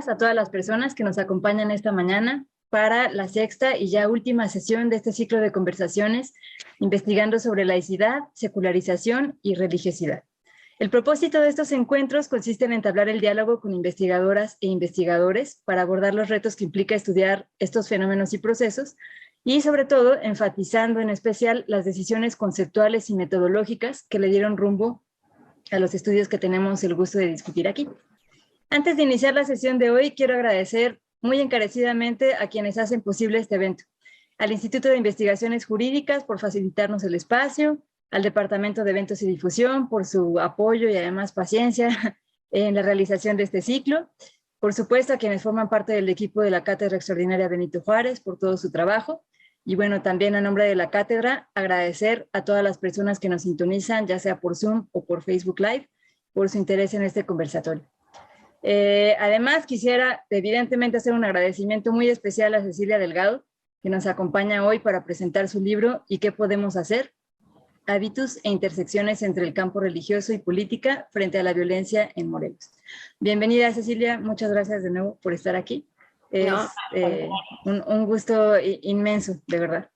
a todas las personas que nos acompañan esta mañana para la sexta y ya última sesión de este ciclo de conversaciones investigando sobre laicidad, secularización y religiosidad. El propósito de estos encuentros consiste en entablar el diálogo con investigadoras e investigadores para abordar los retos que implica estudiar estos fenómenos y procesos y, sobre todo, enfatizando en especial las decisiones conceptuales y metodológicas que le dieron rumbo a los estudios que tenemos el gusto de discutir aquí. Antes de iniciar la sesión de hoy, quiero agradecer muy encarecidamente a quienes hacen posible este evento. Al Instituto de Investigaciones Jurídicas por facilitarnos el espacio, al Departamento de Eventos y Difusión por su apoyo y además paciencia en la realización de este ciclo. Por supuesto, a quienes forman parte del equipo de la Cátedra Extraordinaria Benito Juárez por todo su trabajo. Y bueno, también a nombre de la cátedra, agradecer a todas las personas que nos sintonizan, ya sea por Zoom o por Facebook Live, por su interés en este conversatorio. Además, quisiera evidentemente hacer un agradecimiento muy especial a Cecilia Delgado, que nos acompaña hoy para presentar su libro ¿Y qué podemos hacer? Hábitos e intersecciones entre el campo religioso y política frente a la violencia en Morelos. Bienvenida, Cecilia, muchas gracias de nuevo por estar aquí. Es un gusto inmenso, de verdad.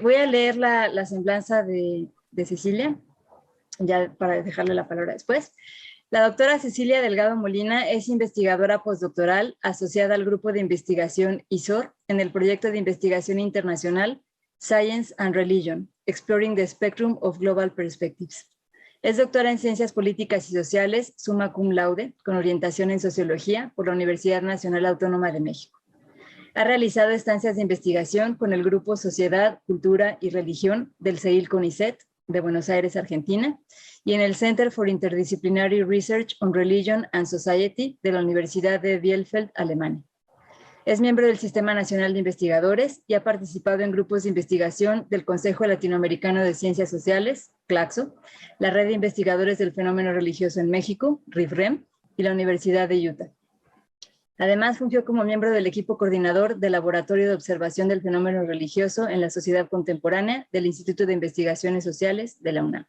Voy a leer la semblanza de Cecilia, ya para dejarle la palabra después. La doctora Cecilia Delgado Molina es investigadora postdoctoral asociada al grupo de investigación ISOR en el proyecto de investigación internacional Science and Religion, Exploring the Spectrum of Global Perspectives. Es doctora en Ciencias Políticas y Sociales, summa cum laude, con orientación en Sociología por la Universidad Nacional Autónoma de México. Ha realizado estancias de investigación con el Grupo Sociedad, Cultura y Religión del CEIL-CONICET de Buenos Aires, Argentina, y en el Center for Interdisciplinary Research on Religion and Society de la Universidad de Bielefeld, Alemania. Es miembro del Sistema Nacional de Investigadores y ha participado en grupos de investigación del Consejo Latinoamericano de Ciencias Sociales, CLACSO, la Red de Investigadores del Fenómeno Religioso en México, RIFREM, y la Universidad de Utah. Además, fungió como miembro del equipo coordinador del Laboratorio de Observación del Fenómeno Religioso en la Sociedad Contemporánea del Instituto de Investigaciones Sociales de la UNAM.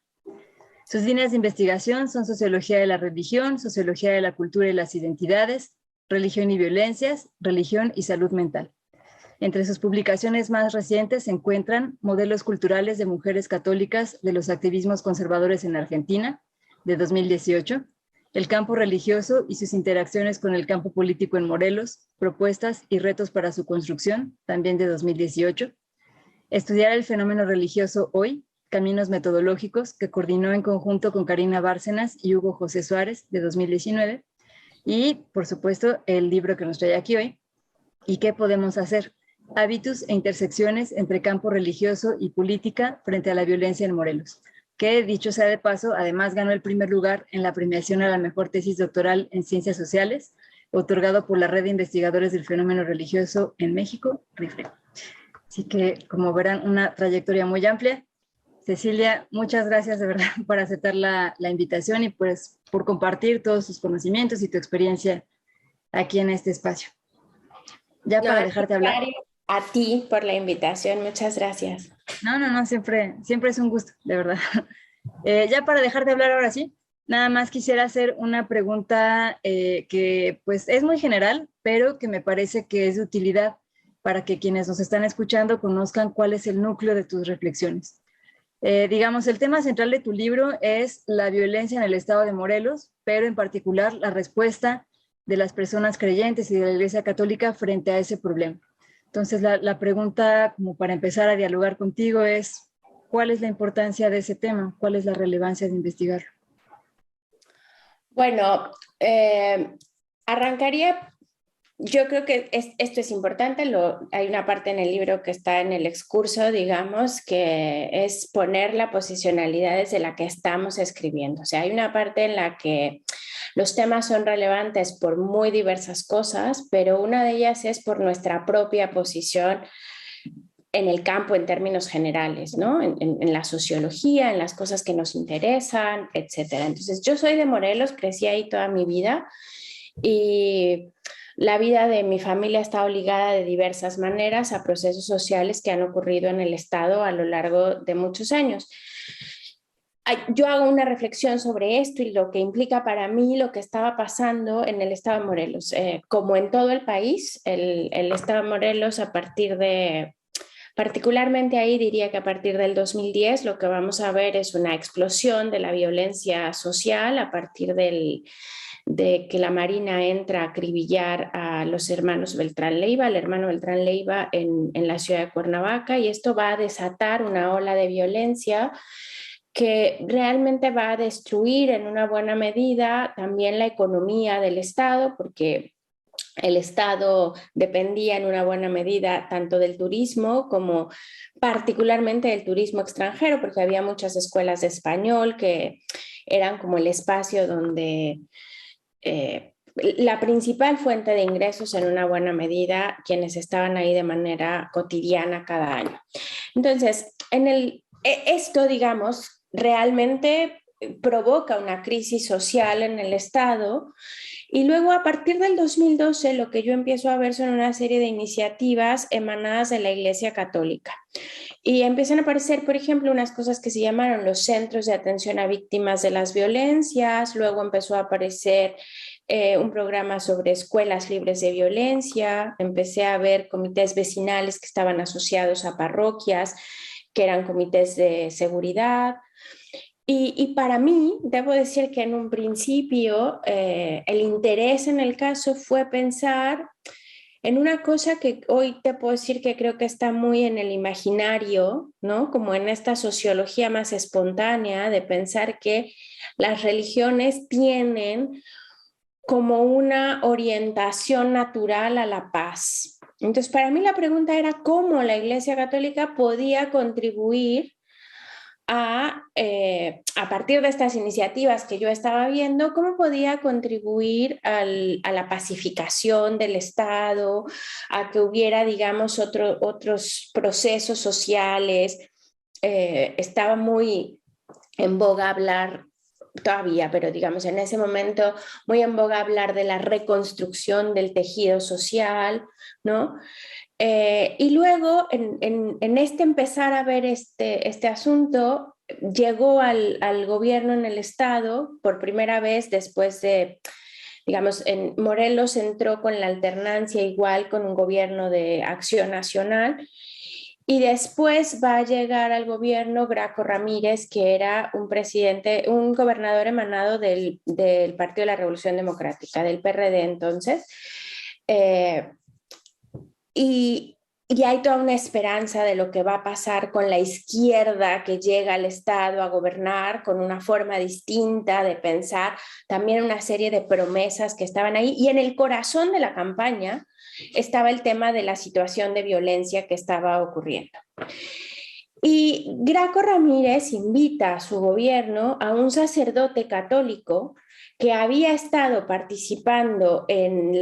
Sus líneas de investigación son Sociología de la Religión, Sociología de la Cultura y las Identidades, Religión y Violencias, Religión y Salud Mental. Entre sus publicaciones más recientes se encuentran Modelos Culturales de Mujeres Católicas de los Activismos Conservadores en Argentina, de 2018, El Campo Religioso y sus interacciones con el campo político en Morelos, Propuestas y Retos para su Construcción, también de 2018, Estudiar el Fenómeno Religioso Hoy, Caminos Metodológicos, que coordinó en conjunto con Karina Bárcenas y Hugo José Suárez, de 2019, y, por supuesto, el libro que nos trae aquí hoy, ¿Y qué podemos hacer? Hábitos e intersecciones entre campo religioso y política frente a la violencia en Morelos, que, dicho sea de paso, además ganó el primer lugar en la premiación a la mejor tesis doctoral en Ciencias Sociales, otorgado por la Red de Investigadores del Fenómeno Religioso en México, RIFRE. Así que, como verán, una trayectoria muy amplia. Cecilia, muchas gracias de verdad por aceptar la invitación y pues por compartir todos sus conocimientos y tu experiencia aquí en este espacio. Ya para dejarte hablar. A ti por la invitación, muchas gracias. No, siempre es un gusto, de verdad. Ya para dejarte hablar ahora sí, nada más quisiera hacer una pregunta que pues es muy general, pero que me parece que es de utilidad para que quienes nos están escuchando conozcan cuál es el núcleo de tus reflexiones. Digamos, el tema central de tu libro es la violencia en el estado de Morelos, pero en particular la respuesta de las personas creyentes y de la Iglesia Católica frente a ese problema. Entonces, la pregunta, como para empezar a dialogar contigo, es ¿cuál es la importancia de ese tema? ¿Cuál es la relevancia de investigarlo? Bueno, arrancaría. Yo creo que esto es importante, hay una parte en el libro que está en el excurso, digamos, que es poner la posicionalidad desde la que estamos escribiendo. O sea, hay una parte en la que los temas son relevantes por muy diversas cosas, pero una de ellas es por nuestra propia posición en el campo en términos generales, ¿no? En la sociología, en las cosas que nos interesan, etcétera. Entonces, yo soy de Morelos, crecí ahí toda mi vida y la vida de mi familia está ligada de diversas maneras a procesos sociales que han ocurrido en el estado a lo largo de muchos años. yo hago una reflexión sobre esto y lo que implica para mí lo que estaba pasando en el estado de Morelos. Como en todo el país, el estado de Morelos a partir de, particularmente ahí diría que a partir del 2010 lo que vamos a ver es una explosión de la violencia social a partir de que la Marina entra a acribillar a los hermanos Beltrán Leiva, al hermano Beltrán Leiva en la ciudad de Cuernavaca, y esto va a desatar una ola de violencia que realmente va a destruir en una buena medida también la economía del Estado, porque el Estado dependía en una buena medida tanto del turismo como particularmente del turismo extranjero, porque había muchas escuelas de español que eran como el espacio donde la principal fuente de ingresos en una buena medida, quienes estaban ahí de manera cotidiana cada año. Entonces, esto, digamos, realmente provoca una crisis social en el Estado y luego a partir del 2012 lo que yo empiezo a ver son una serie de iniciativas emanadas de la Iglesia Católica y empiezan a aparecer, por ejemplo, unas cosas que se llamaron los centros de atención a víctimas de las violencias, luego empezó a aparecer un programa sobre escuelas libres de violencia, empecé a ver comités vecinales que estaban asociados a parroquias, que eran comités de seguridad. Y para mí, debo decir que en un principio el interés en el caso fue pensar en una cosa que hoy te puedo decir que creo que está muy en el imaginario, ¿no? Como en esta sociología más espontánea de pensar que las religiones tienen como una orientación natural a la paz. Entonces, para mí la pregunta era cómo la Iglesia Católica podía contribuir a partir de estas iniciativas que yo estaba viendo, cómo podía contribuir a la pacificación del Estado, a que hubiera, digamos, otros procesos sociales. Estaba muy en boga hablar todavía, pero digamos en ese momento muy en boga hablar de la reconstrucción del tejido social, ¿no? Y luego en este empezar a ver este asunto, llegó al gobierno en el Estado por primera vez después de, digamos, en Morelos entró con la alternancia igual con un gobierno de acción nacional. Y después va a llegar al gobierno Graco Ramírez, que era un presidente, un gobernador emanado del Partido de la Revolución Democrática, del PRD entonces. Eh, y hay toda una esperanza de lo que va a pasar con la izquierda que llega al Estado a gobernar con una forma distinta de pensar, también una serie de promesas que estaban ahí. Y en el corazón de la campaña estaba el tema de la situación de violencia que estaba ocurriendo. Y Graco Ramírez invita a su gobierno a un sacerdote católico que había estado participando en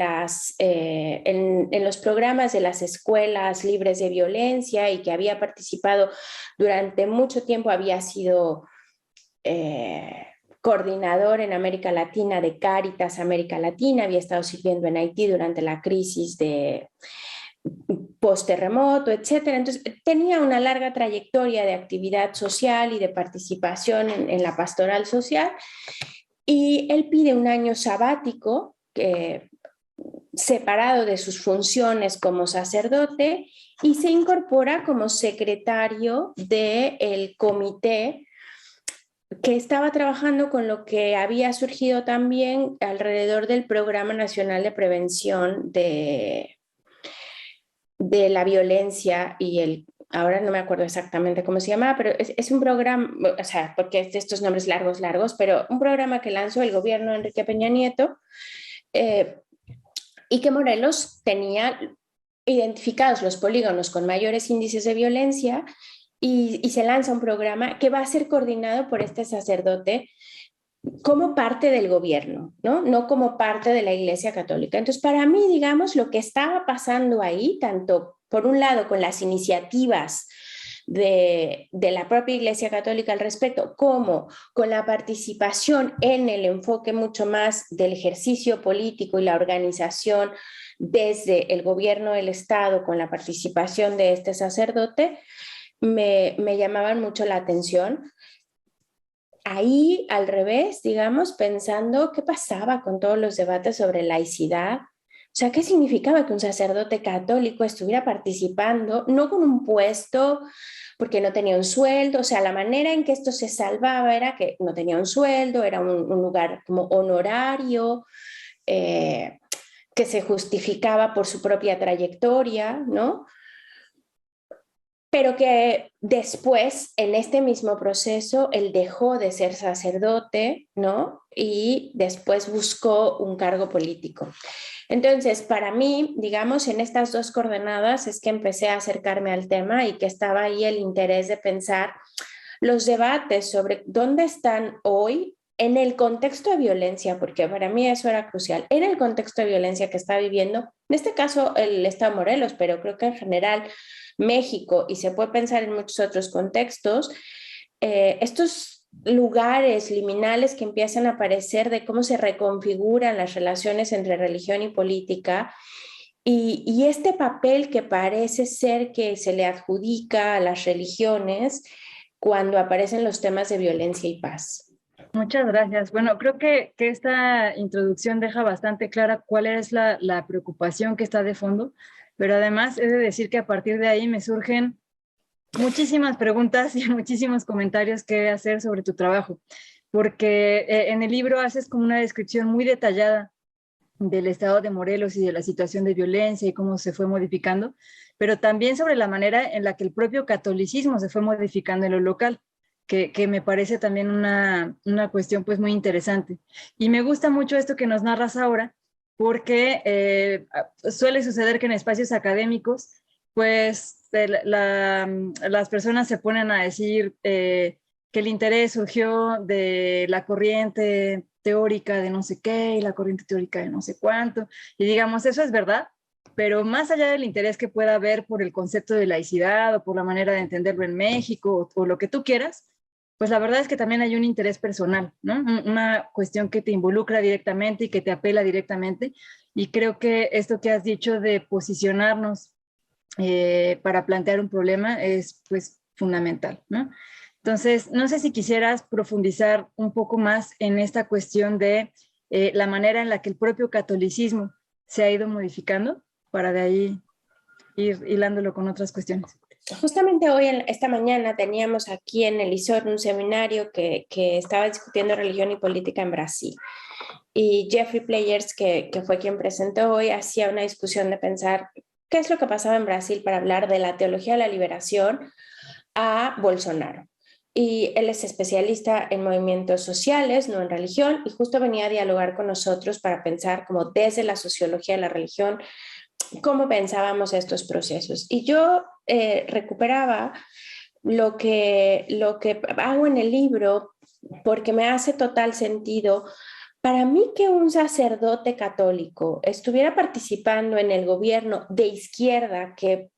los programas de las escuelas libres de violencia y que había participado durante mucho tiempo, había sido coordinador en América Latina de Cáritas América Latina, había estado sirviendo en Haití durante la crisis de post-terremoto, etcétera. Entonces, tenía una larga trayectoria de actividad social y de participación en la pastoral social. Y él pide un año sabático separado de sus funciones como sacerdote y se incorpora como secretario del comité que estaba trabajando con lo que había surgido también alrededor del Programa Nacional de Prevención de la Violencia y ahora no me acuerdo exactamente cómo se llamaba, pero es un programa, o sea, porque es de estos nombres largos, pero un programa que lanzó el gobierno de Enrique Peña Nieto y que Morelos tenía identificados los polígonos con mayores índices de violencia y se lanza un programa que va a ser coordinado por este sacerdote como parte del gobierno, ¿no? No como parte de la Iglesia Católica. Entonces, para mí, digamos, lo que estaba pasando ahí, tanto por un lado con las iniciativas de la propia Iglesia Católica al respecto, como con la participación en el enfoque mucho más del ejercicio político y la organización desde el gobierno del Estado, con la participación de este sacerdote, me llamaban mucho la atención. ahí al revés, digamos, pensando qué pasaba con todos los debates sobre laicidad. O sea, ¿qué significaba que un sacerdote católico estuviera participando, no con un puesto, porque no tenía un sueldo? O sea, la manera en que esto se salvaba era que no tenía un sueldo, era un lugar como honorario, eh, que se justificaba por su propia trayectoria, ¿no? Pero que después, en este mismo proceso, él dejó de ser sacerdote, ¿no? Y después buscó un cargo político. Entonces, para mí, digamos, en estas dos coordenadas es que empecé a acercarme al tema y que estaba ahí el interés de pensar los debates sobre dónde están hoy en el contexto de violencia, porque para mí eso era crucial, en el contexto de violencia que está viviendo, en este caso el Estado de Morelos, pero creo que en general México, y se puede pensar en muchos otros contextos, estos lugares liminales que empiezan a aparecer de cómo se reconfiguran las relaciones entre religión y política, y este papel que parece ser que se le adjudica a las religiones cuando aparecen los temas de violencia y paz. Muchas gracias. Bueno, creo que esta introducción deja bastante clara cuál es la preocupación que está de fondo, pero además he de decir que a partir de ahí me surgen muchísimas preguntas y muchísimos comentarios que hacer sobre tu trabajo, porque en el libro haces como una descripción muy detallada del estado de Morelos y de la situación de violencia y cómo se fue modificando, pero también sobre la manera en la que el propio catolicismo se fue modificando en lo local, que me parece también una cuestión pues muy interesante. Y me gusta mucho esto que nos narras ahora, porque suele suceder que en espacios académicos, pues las personas se ponen a decir que el interés surgió de la corriente teórica de no sé qué y la corriente teórica de no sé cuánto. Y digamos, eso es verdad, pero más allá del interés que pueda haber por el concepto de laicidad o por la manera de entenderlo en México o lo que tú quieras, pues la verdad es que también hay un interés personal, ¿no? Una cuestión que te involucra directamente y que te apela directamente. Y creo que esto que has dicho de posicionarnos para plantear un problema es pues fundamental, ¿no? Entonces, no sé si quisieras profundizar un poco más en esta cuestión de la manera en la que el propio catolicismo se ha ido modificando para de ahí ir hilándolo con otras cuestiones. Justamente hoy, esta mañana, teníamos aquí en el ISOR un seminario que estaba discutiendo religión y política en Brasil. Y Jeffrey Players, que fue quien presentó hoy, hacía una discusión de pensar qué es lo que pasaba en Brasil para hablar de la teología de la liberación a Bolsonaro. Y él es especialista en movimientos sociales, no en religión, y justo venía a dialogar con nosotros para pensar como desde la sociología de la religión cómo pensábamos estos procesos. Y yo recuperaba lo que hago en el libro porque me hace total sentido. Para mí que un sacerdote católico estuviera participando en el gobierno de izquierda, que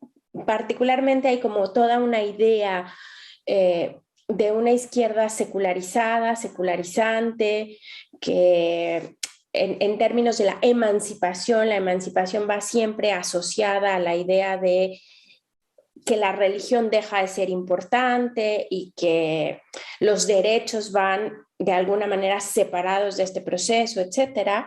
particularmente hay como toda una idea de una izquierda secularizada, secularizante, que en términos de la emancipación va siempre asociada a la idea de que la religión deja de ser importante y que los derechos van de alguna manera separados de este proceso, etcétera.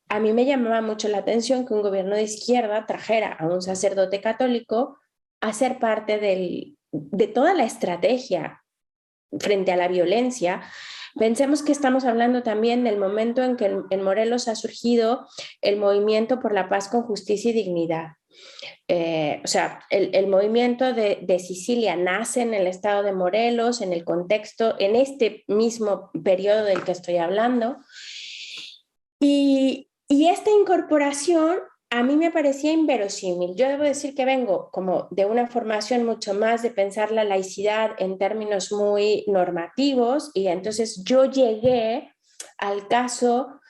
A mí me llamaba mucho la atención que un gobierno de izquierda trajera a un sacerdote católico a ser parte de toda la estrategia frente a la violencia. Pensemos que estamos hablando también del momento en que en Morelos ha surgido el movimiento por la paz con justicia y dignidad. O sea, el movimiento de Sicilia nace en el estado de Morelos, en el contexto, en este mismo periodo del que estoy hablando. Y esta incorporación a mí me parecía inverosímil. Yo debo decir que vengo como de una formación mucho más de pensar la laicidad en términos muy normativos y entonces yo llegué al caso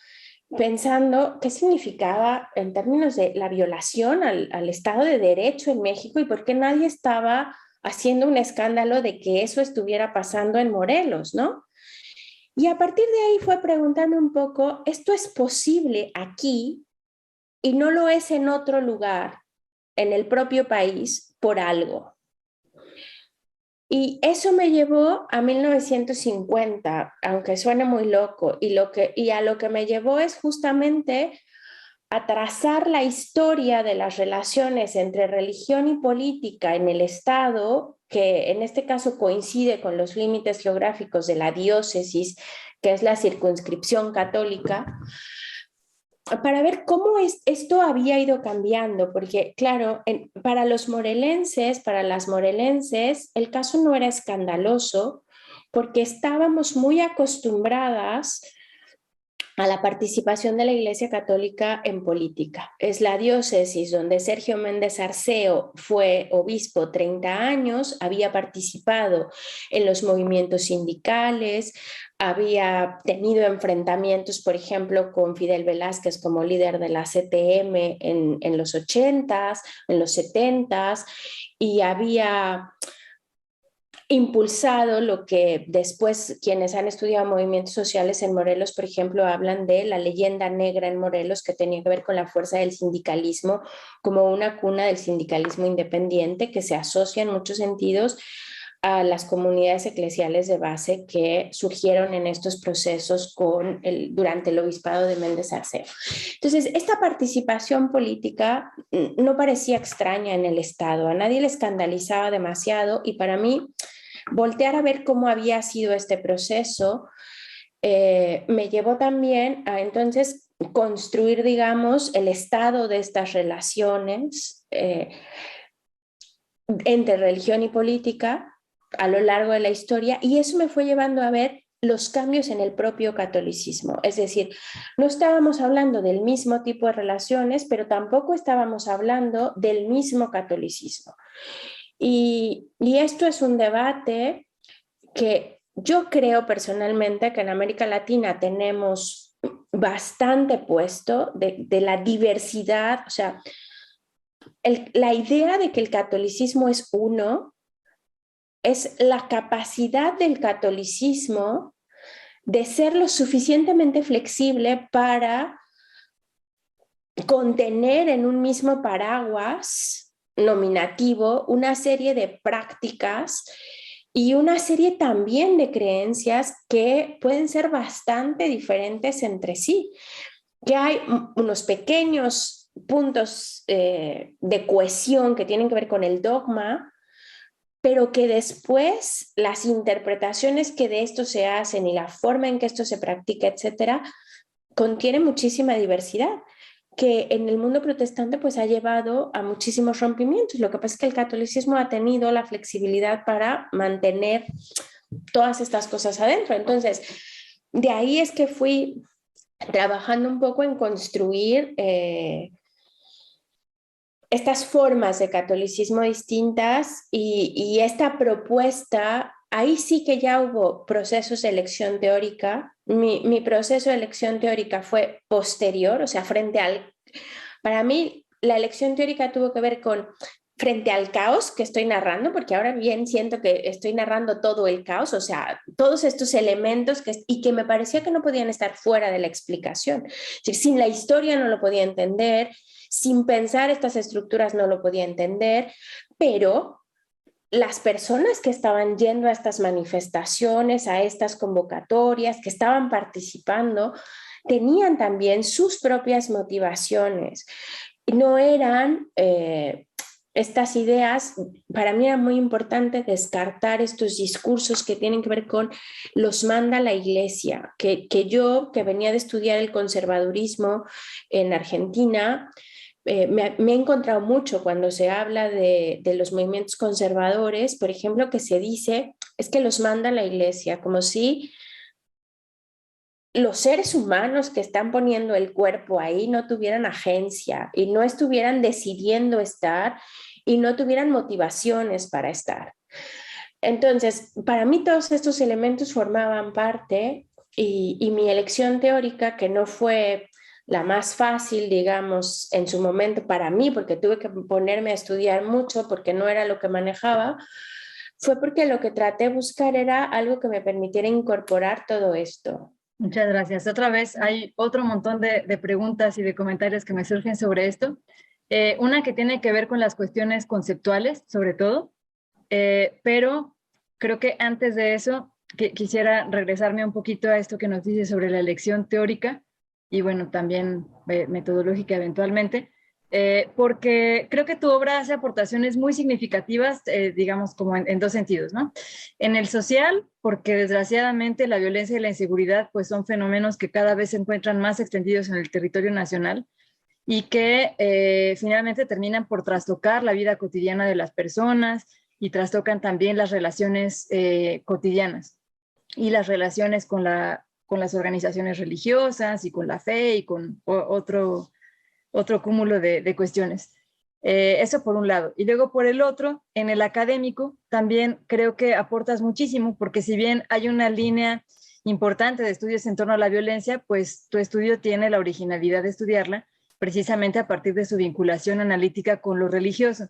pensando qué significaba en términos de la violación al Estado de Derecho en México y por qué nadie estaba haciendo un escándalo de que eso estuviera pasando en Morelos, ¿no? Y a partir de ahí fue preguntarme un poco, ¿esto es posible aquí y no lo es en otro lugar, en el propio país, por algo? Y eso me llevó a 1950, aunque suene muy loco, y a lo que me llevó es justamente a trazar la historia de las relaciones entre religión y política en el Estado, que en este caso coincide con los límites geográficos de la diócesis, que es la circunscripción católica, para ver cómo esto había ido cambiando, porque claro, para los morelenses, para las morelenses, el caso no era escandaloso, porque estábamos muy acostumbradas a la participación de la Iglesia Católica en política. Es la diócesis donde Sergio Méndez Arceo fue obispo 30 años, había participado en los movimientos sindicales, había tenido enfrentamientos, por ejemplo, con Fidel Velázquez como líder de la CTM en los 80s, en los 70s, y había impulsado lo que después quienes han estudiado movimientos sociales en Morelos, por ejemplo, hablan de la leyenda negra en Morelos, que tenía que ver con la fuerza del sindicalismo como una cuna del sindicalismo independiente que se asocia en muchos sentidos a las comunidades eclesiales de base que surgieron en estos procesos durante el obispado de Méndez Arceo. Entonces, esta participación política no parecía extraña en el Estado, a nadie le escandalizaba demasiado, y para mí voltear a ver cómo había sido este proceso me llevó también a entonces construir, digamos, el estado de estas relaciones entre religión y política a lo largo de la historia, y eso me fue llevando a ver los cambios en el propio catolicismo. Es decir, no estábamos hablando del mismo tipo de relaciones, pero tampoco estábamos hablando del mismo catolicismo. Y esto es un debate que yo creo personalmente que en América Latina tenemos bastante puesto de la diversidad, o sea, la idea de que el catolicismo es uno, es la capacidad del catolicismo de ser lo suficientemente flexible para contener en un mismo paraguas nominativo una serie de prácticas y una serie también de creencias que pueden ser bastante diferentes entre sí, que hay unos pequeños puntos de cohesión que tienen que ver con el dogma, pero que después las interpretaciones que de esto se hacen y la forma en que esto se practica, etcétera, contiene muchísima diversidad, que en el mundo protestante pues ha llevado a muchísimos rompimientos. Lo que pasa es que el catolicismo ha tenido la flexibilidad para mantener todas estas cosas adentro. Entonces, de ahí es que fui trabajando un poco en construir estas formas de catolicismo distintas, y esta propuesta, ahí sí que ya hubo procesos de elección teórica. Mi proceso de elección teórica fue posterior, o sea, para mí la elección teórica tuvo que ver con frente al caos que estoy narrando, porque ahora bien siento que estoy narrando todo el caos, o sea, todos estos elementos y que me parecía que no podían estar fuera de la explicación. Es decir, sin la historia no lo podía entender, sin pensar estas estructuras no lo podía entender, pero las personas que estaban yendo a estas manifestaciones, a estas convocatorias, que estaban participando, tenían también sus propias motivaciones. No eran estas ideas. Para mí era muy importante descartar estos discursos que tienen que ver con los manda la iglesia, que yo, que venía de estudiar el conservadurismo en Argentina, me he encontrado mucho cuando se habla de los movimientos conservadores, por ejemplo, que se dice es que los manda la iglesia, como si los seres humanos que están poniendo el cuerpo ahí no tuvieran agencia y no estuvieran decidiendo estar y no tuvieran motivaciones para estar. Entonces, para mí todos estos elementos formaban parte, y mi elección teórica, que no fue la más fácil, digamos, en su momento para mí, porque tuve que ponerme a estudiar mucho porque no era lo que manejaba, fue porque lo que traté de buscar era algo que me permitiera incorporar todo esto. Muchas gracias. Otra vez hay otro montón de preguntas y de comentarios que me surgen sobre esto. Una que tiene que ver con las cuestiones conceptuales, sobre todo, pero creo que antes de eso quisiera regresarme un poquito a esto que nos dice sobre la elección teórica y bueno, también metodológica eventualmente, porque creo que tu obra hace aportaciones muy significativas, digamos, como en dos sentidos, ¿no? En el social, porque desgraciadamente la violencia y la inseguridad pues son fenómenos que cada vez se encuentran más extendidos en el territorio nacional y que finalmente terminan por trastocar la vida cotidiana de las personas y trastocan también las relaciones cotidianas y las relaciones con las organizaciones religiosas y con la fe y con otro cúmulo de cuestiones. Eso por un lado. Y luego por el otro, en el académico, también creo que aportas muchísimo, porque si bien hay una línea importante de estudios en torno a la violencia, pues tu estudio tiene la originalidad de estudiarla precisamente a partir de su vinculación analítica con lo religioso.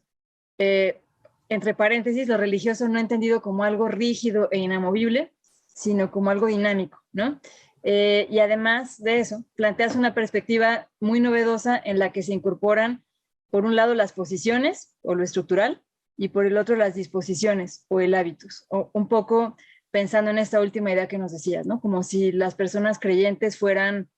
Eh, Entre paréntesis, lo religioso no entendido como algo rígido e inamovible, sino como algo dinámico, ¿no? Y además de eso, planteas una perspectiva muy novedosa en la que se incorporan, por un lado, las posiciones o lo estructural, y por el otro, las disposiciones o el hábitus, o un poco pensando en esta última idea que nos decías, ¿no? Como si las personas creyentes fueran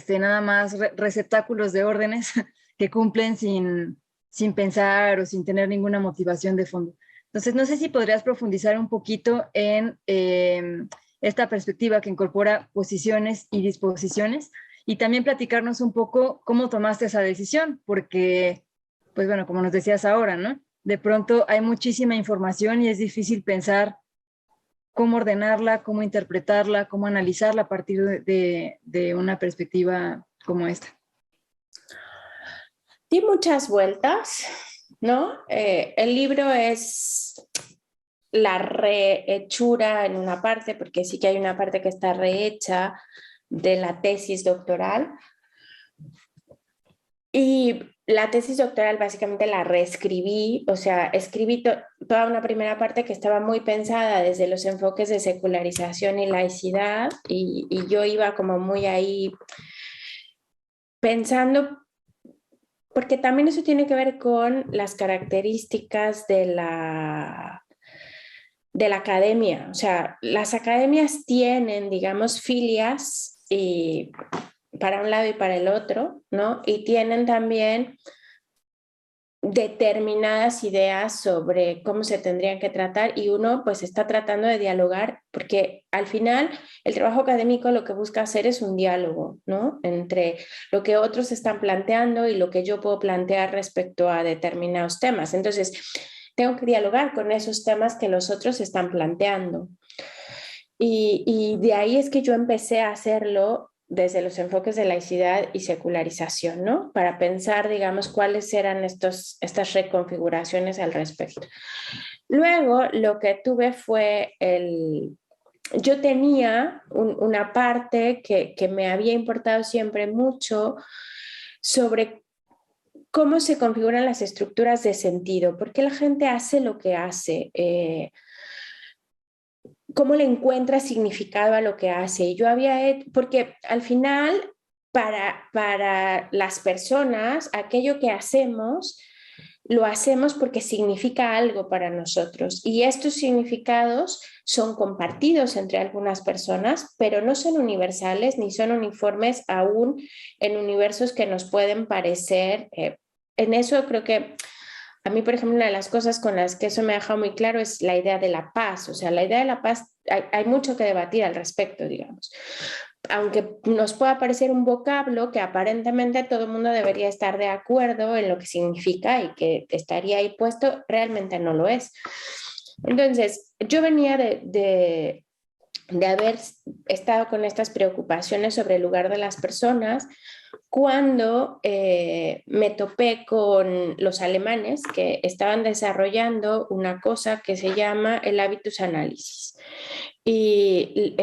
nada más receptáculos de órdenes que cumplen sin pensar o sin tener ninguna motivación de fondo. Entonces, no sé si podrías profundizar un poquito en esta perspectiva que incorpora posiciones y disposiciones y también platicarnos un poco cómo tomaste esa decisión, porque, pues bueno, como nos decías ahora, ¿no? De pronto hay muchísima información y es difícil pensar cómo ordenarla, cómo interpretarla, cómo analizarla a partir de una perspectiva como esta. Di muchas vueltas, ¿no? El libro es la rehechura en una parte, porque sí que hay una parte que está rehecha de la tesis doctoral. Y la tesis doctoral básicamente la reescribí, o sea, escribí toda una primera parte que estaba muy pensada desde los enfoques de secularización y laicidad, y yo iba como muy ahí pensando, porque también eso tiene que ver con las características de la academia. O sea, las academias tienen, digamos, filias y para un lado y para el otro, ¿no? Y tienen también determinadas ideas sobre cómo se tendrían que tratar y uno pues está tratando de dialogar porque al final el trabajo académico lo que busca hacer es un diálogo, ¿no? Entre lo que otros están planteando y lo que yo puedo plantear respecto a determinados temas. Entonces, tengo que dialogar con esos temas que los otros están planteando. Y de ahí es que yo empecé a hacerlo desde los enfoques de laicidad y secularización, ¿no? Para pensar, digamos, cuáles eran estas reconfiguraciones al respecto. Luego, lo que tuve fue yo tenía una parte que me había importado siempre mucho sobre cómo se configuran las estructuras de sentido, por qué la gente hace lo que hace, cómo le encuentra significado a lo que hace. Y yo porque al final, para las personas, aquello que hacemos, lo hacemos porque significa algo para nosotros. Y estos significados son compartidos entre algunas personas, pero no son universales ni son uniformes aún en universos que nos pueden parecer. En eso creo que a mí, por ejemplo, una de las cosas con las que eso me ha dejado muy claro es la idea de la paz. O sea, la idea de la paz, hay mucho que debatir al respecto, digamos. Aunque nos pueda parecer un vocablo que aparentemente todo el mundo debería estar de acuerdo en lo que significa y que estaría ahí puesto, realmente no lo es. Entonces, yo venía de haber estado con estas preocupaciones sobre el lugar de las personas cuando me topé con los alemanes que estaban desarrollando una cosa que se llama el habitus análisis. Y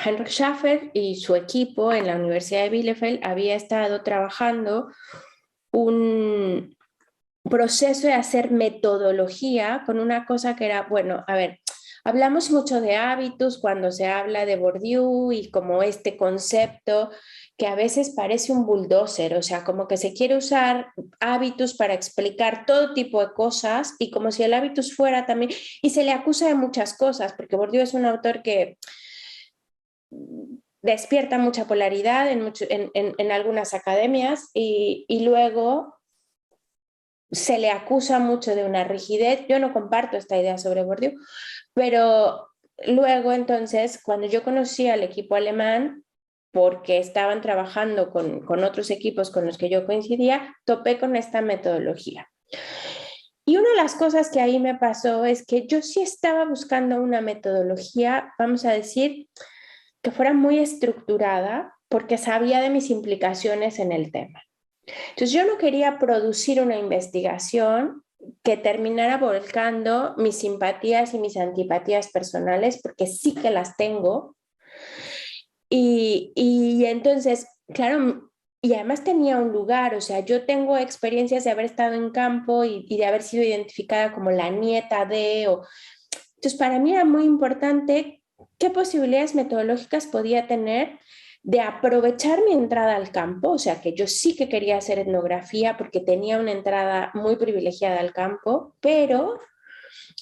Heinrich Schaffer y su equipo en la Universidad de Bielefeld había estado trabajando un proceso de hacer metodología con una cosa que era, bueno, a ver, hablamos mucho de hábitos cuando se habla de Bourdieu y como este concepto que a veces parece un bulldozer, o sea, como que se quiere usar hábitos para explicar todo tipo de cosas y como si el hábitus fuera también, y se le acusa de muchas cosas, porque Bourdieu es un autor que despierta mucha polaridad en algunas academias y luego se le acusa mucho de una rigidez. Yo no comparto esta idea sobre Bourdieu, pero luego entonces, cuando yo conocí al equipo alemán, porque estaban trabajando con otros equipos con los que yo coincidía, topé con esta metodología. Y una de las cosas que ahí me pasó es que yo sí estaba buscando una metodología, vamos a decir, que fuera muy estructurada, porque sabía de mis implicaciones en el tema. Entonces yo no quería producir una investigación que terminara volcando mis simpatías y mis antipatías personales, porque sí que las tengo. Y entonces, claro, y además tenía un lugar, o sea, yo tengo experiencias de haber estado en campo y de haber sido identificada como la nieta de, o... Entonces para mí era muy importante qué posibilidades metodológicas podía tener de aprovechar mi entrada al campo, o sea, que yo sí que quería hacer etnografía porque tenía una entrada muy privilegiada al campo, pero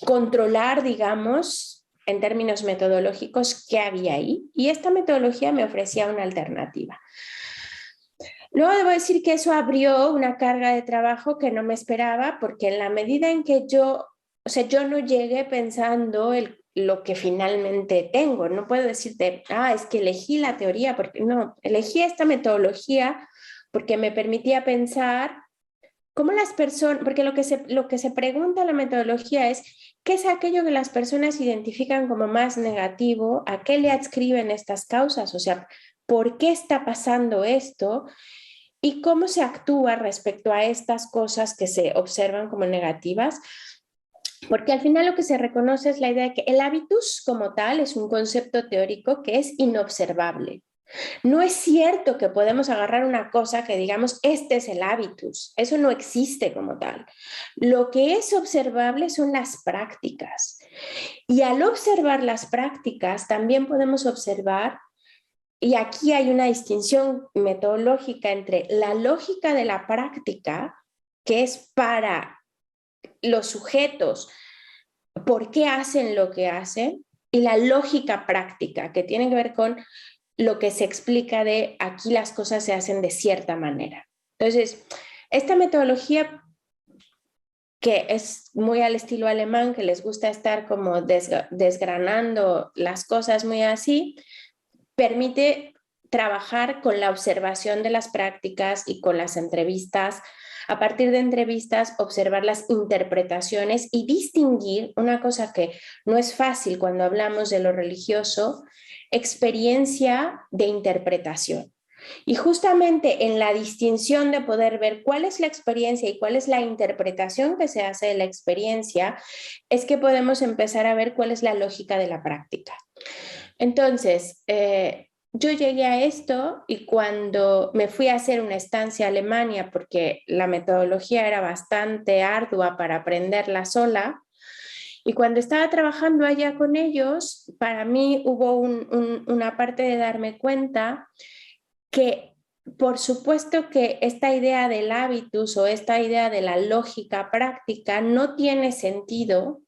controlar, digamos, en términos metodológicos, qué había ahí. Y esta metodología me ofrecía una alternativa. Luego debo decir que eso abrió una carga de trabajo que no me esperaba, porque en la medida en que yo, o sea, yo no llegué pensando lo que finalmente tengo. No puedo decirte, es que elegí la teoría, porque no, elegí esta metodología porque me permitía pensar cómo las personas, porque lo que se pregunta en la metodología es, ¿qué es aquello que las personas identifican como más negativo? ¿A qué le adscriben estas causas? O sea, ¿por qué está pasando esto? ¿Y cómo se actúa respecto a estas cosas que se observan como negativas? Porque al final lo que se reconoce es la idea de que el hábitus como tal es un concepto teórico que es inobservable. No es cierto que podemos agarrar una cosa que digamos, este es el hábitus. Eso no existe como tal. Lo que es observable son las prácticas. Y al observar las prácticas, también podemos observar, y aquí hay una distinción metodológica entre la lógica de la práctica, que es para los sujetos, por qué hacen lo que hacen, y la lógica práctica, que tiene que ver con lo que se explica de aquí las cosas se hacen de cierta manera. Entonces, esta metodología que es muy al estilo alemán, que les gusta estar como desgranando las cosas muy así, permite trabajar con la observación de las prácticas y con las entrevistas. A partir de entrevistas, observar las interpretaciones y distinguir una cosa que no es fácil cuando hablamos de lo religioso, experiencia de interpretación. Y justamente en la distinción de poder ver cuál es la experiencia y cuál es la interpretación que se hace de la experiencia, es que podemos empezar a ver cuál es la lógica de la práctica. Entonces, yo llegué a esto y cuando me fui a hacer una estancia a Alemania, porque la metodología era bastante ardua para aprenderla sola, y cuando estaba trabajando allá con ellos, para mí hubo una parte de darme cuenta que por supuesto que esta idea del hábitus o esta idea de la lógica práctica no tiene sentido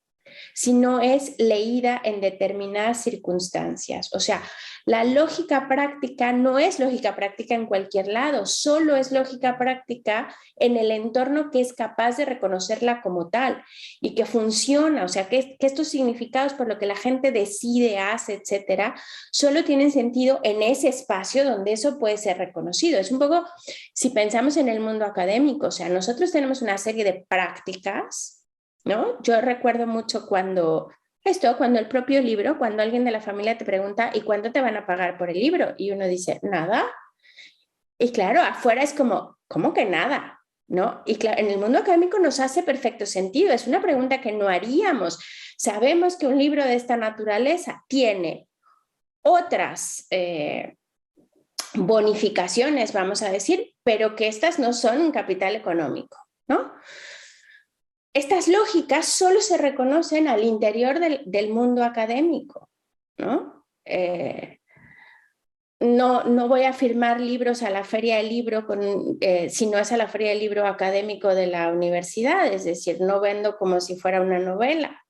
si no es leída en determinadas circunstancias. O sea, la lógica práctica no es lógica práctica en cualquier lado, solo es lógica práctica en el entorno que es capaz de reconocerla como tal y que funciona. O sea, que estos significados por lo que la gente decide, hace, etcétera, solo tienen sentido en ese espacio donde eso puede ser reconocido. Es un poco, si pensamos en el mundo académico, o sea, nosotros tenemos una serie de prácticas, ¿no? Yo recuerdo mucho cuando el propio libro, cuando alguien de la familia te pregunta, ¿y cuánto te van a pagar por el libro? Y uno dice, nada. Y claro, afuera es como, ¿cómo que nada? ¿No? Y claro, en el mundo académico nos hace perfecto sentido. Es una pregunta que no haríamos. Sabemos que un libro de esta naturaleza tiene otras bonificaciones, vamos a decir, pero que estas no son un capital económico, ¿no? Estas lógicas solo se reconocen al interior del mundo académico, ¿no? no voy a firmar libros a la feria del libro si no es a la feria del libro académico de la universidad, es decir, no vendo como si fuera una novela.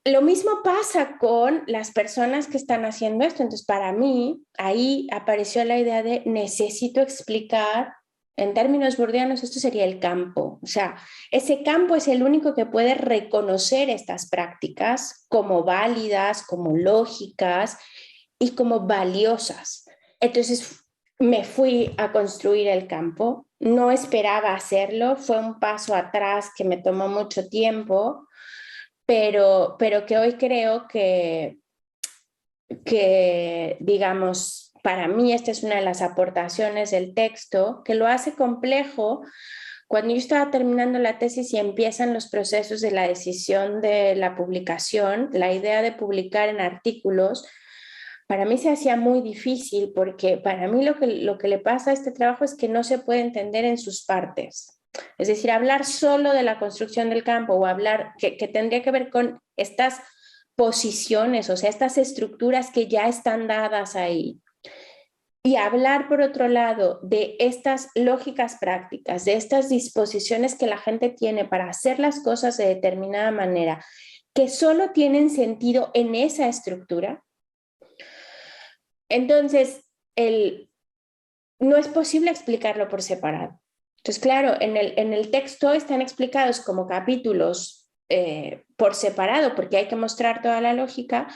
Lo mismo pasa con las personas que están haciendo esto. Entonces, para mí, ahí apareció la idea de necesito explicar, en términos bordianos, esto sería el campo. O sea, ese campo es el único que puede reconocer estas prácticas como válidas, como lógicas y como valiosas. Entonces, me fui a construir el campo. No esperaba hacerlo. Fue un paso atrás que me tomó mucho tiempo, pero que hoy creo digamos, para mí esta es una de las aportaciones del texto, que lo hace complejo. Cuando yo estaba terminando la tesis y empiezan los procesos de la decisión de la publicación, la idea de publicar en artículos, para mí se hacía muy difícil porque para mí lo que le pasa a este trabajo es que no se puede entender en sus partes. Es decir, hablar solo de la construcción del campo o hablar que tendría que ver con estas posiciones, o sea, estas estructuras que ya están dadas ahí. Y hablar, por otro lado, de estas lógicas prácticas, de estas disposiciones que la gente tiene para hacer las cosas de determinada manera, que solo tienen sentido en esa estructura. Entonces, no es posible explicarlo por separado. Entonces, claro, en el texto están explicados como capítulos por separado, porque hay que mostrar toda la lógica.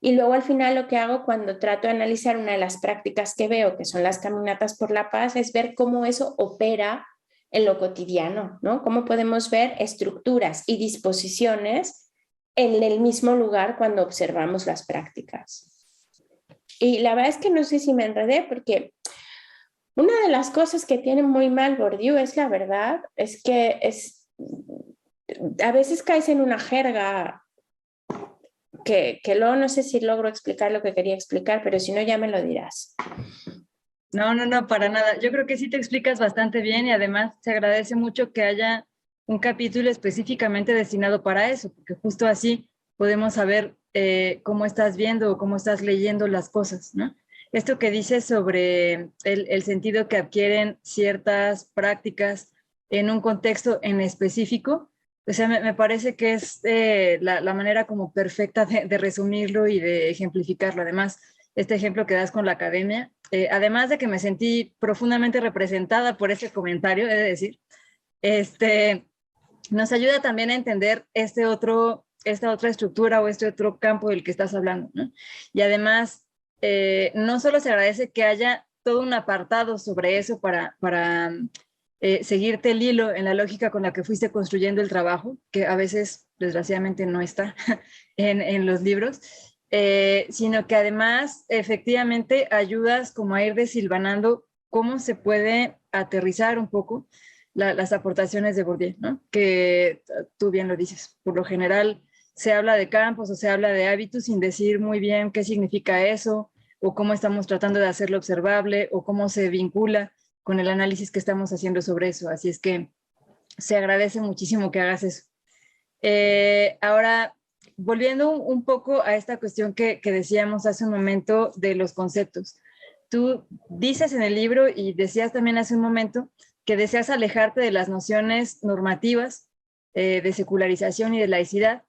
Y luego al final lo que hago cuando trato de analizar una de las prácticas que veo, que son las caminatas por la paz, es ver cómo eso opera en lo cotidiano, ¿no? Cómo podemos ver estructuras y disposiciones en el mismo lugar cuando observamos las prácticas. Y la verdad es que no sé si me enredé porque una de las cosas que tiene muy mal Bourdieu es la verdad, es que a veces caes en una jerga que luego no sé si logro explicar lo que quería explicar, pero si no ya me lo dirás. No, para nada. Yo creo que sí te explicas bastante bien y además se agradece mucho que haya un capítulo específicamente destinado para eso, porque justo así podemos saber cómo estás viendo o cómo estás leyendo las cosas, ¿no? Esto que dices sobre el sentido que adquieren ciertas prácticas en un contexto en específico, o sea, me parece que es la manera como perfecta de resumirlo y de ejemplificarlo. Además, este ejemplo que das con la academia, además de que me sentí profundamente representada por ese comentario, he de decir, nos ayuda también a entender esta otra estructura o este otro campo del que estás hablando, ¿no? Y además, no solo se agradece que haya todo un apartado sobre eso para seguirte el hilo en la lógica con la que fuiste construyendo el trabajo, que a veces, desgraciadamente, no está en los libros, sino que además, efectivamente, ayudas como a ir desilvanando cómo se puede aterrizar un poco las aportaciones de Bourdieu, ¿no? Que tú bien lo dices, por lo general se habla de campos o se habla de hábitos sin decir muy bien qué significa eso o cómo estamos tratando de hacerlo observable o cómo se vincula con el análisis que estamos haciendo sobre eso. Así es que se agradece muchísimo que hagas eso. Ahora, volviendo un poco a esta cuestión que decíamos hace un momento de los conceptos. Tú dices en el libro y decías también hace un momento que deseas alejarte de las nociones normativas de secularización y de laicidad.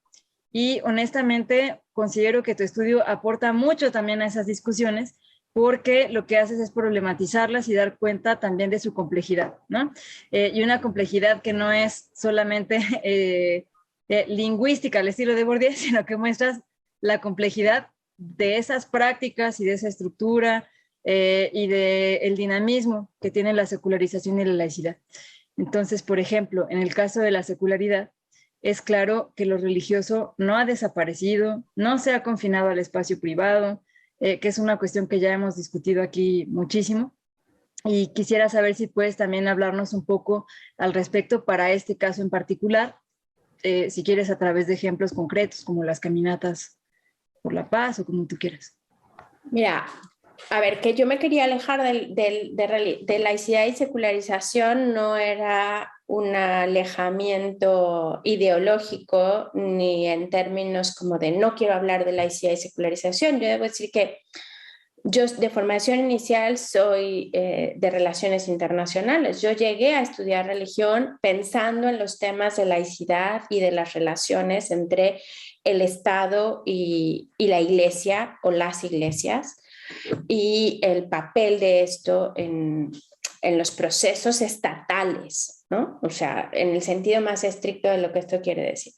Y honestamente considero que tu estudio aporta mucho también a esas discusiones porque lo que haces es problematizarlas y dar cuenta también de su complejidad, ¿no? Y una complejidad que no es solamente lingüística al estilo de Bourdieu, sino que muestras la complejidad de esas prácticas y de esa estructura y del dinamismo que tiene la secularización y la laicidad. Entonces, por ejemplo, en el caso de la secularidad, es claro que lo religioso no ha desaparecido, no se ha confinado al espacio privado, que es una cuestión que ya hemos discutido aquí muchísimo. Y quisiera saber si puedes también hablarnos un poco al respecto para este caso en particular, si quieres a través de ejemplos concretos como las caminatas por la paz o como tú quieras. Mira, a ver, que yo me quería alejar de laicidad y secularización no era un alejamiento ideológico ni en términos como de no quiero hablar de laicidad y secularización. Yo debo decir que Yo de formación inicial soy de relaciones internacionales. Yo llegué a estudiar religión pensando en los temas de laicidad y de las relaciones entre el Estado y la iglesia o las iglesias y el papel de esto en los procesos estatales, ¿no? O sea, en el sentido más estricto de lo que esto quiere decir.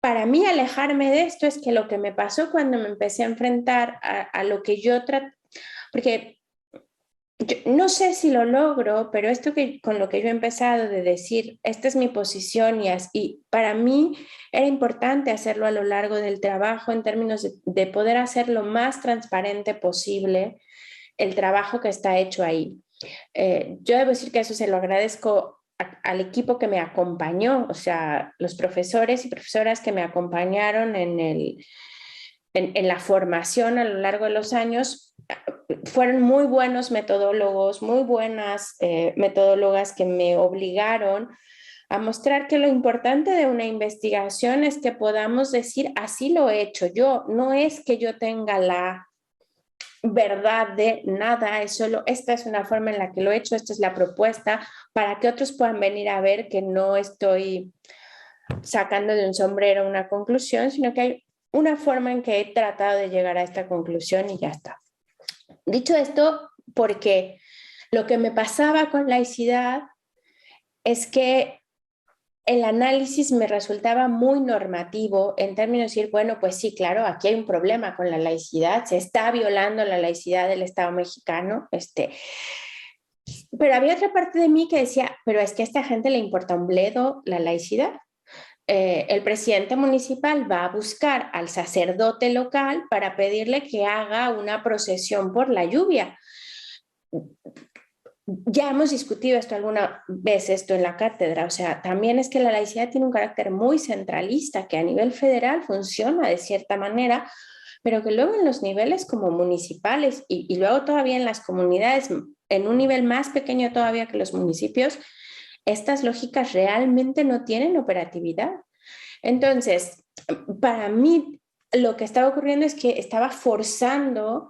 Para mí alejarme de esto es que lo que me pasó cuando me empecé a enfrentar a lo que yo trato, porque yo no sé si lo logro, pero esto que con lo que yo he empezado de decir, esta es mi posición y para mí era importante hacerlo a lo largo del trabajo en términos de poder hacer lo más transparente posible el trabajo que está hecho ahí. Yo debo decir que eso se lo agradezco al equipo que me acompañó, o sea, los profesores y profesoras que me acompañaron en la formación a lo largo de los años, fueron muy buenos metodólogos, muy buenas metodólogas que me obligaron a mostrar que lo importante de una investigación es que podamos decir, así lo he hecho yo, no es que yo tenga la verdad de nada, es solo esta es una forma en la que lo he hecho, esta es la propuesta, para que otros puedan venir a ver que no estoy sacando de un sombrero una conclusión, sino que hay una forma en que he tratado de llegar a esta conclusión y ya está. Dicho esto, porque lo que me pasaba con laicidad es que el análisis me resultaba muy normativo en términos de decir, bueno, pues sí, claro, aquí hay un problema con la laicidad, se está violando la laicidad del Estado mexicano, pero había otra parte de mí que decía, pero es que a esta gente le importa un bledo la laicidad. El presidente municipal va a buscar al sacerdote local para pedirle que haga una procesión por la lluvia. Ya hemos discutido esto alguna vez, esto en la cátedra, o sea, también es que la laicidad tiene un carácter muy centralista, que a nivel federal funciona de cierta manera, pero que luego en los niveles como municipales y luego todavía en las comunidades, en un nivel más pequeño todavía que los municipios, estas lógicas realmente no tienen operatividad. Entonces, para mí lo que estaba ocurriendo es que estaba forzando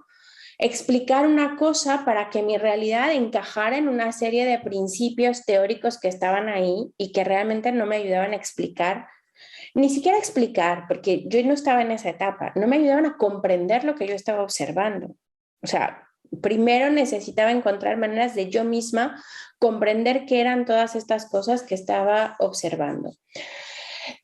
explicar una cosa para que mi realidad encajara en una serie de principios teóricos que estaban ahí y que realmente no me ayudaban a explicar, ni siquiera a explicar, porque yo no estaba en esa etapa, no me ayudaban a comprender lo que yo estaba observando. O sea, primero necesitaba encontrar maneras de yo misma comprender qué eran todas estas cosas que estaba observando.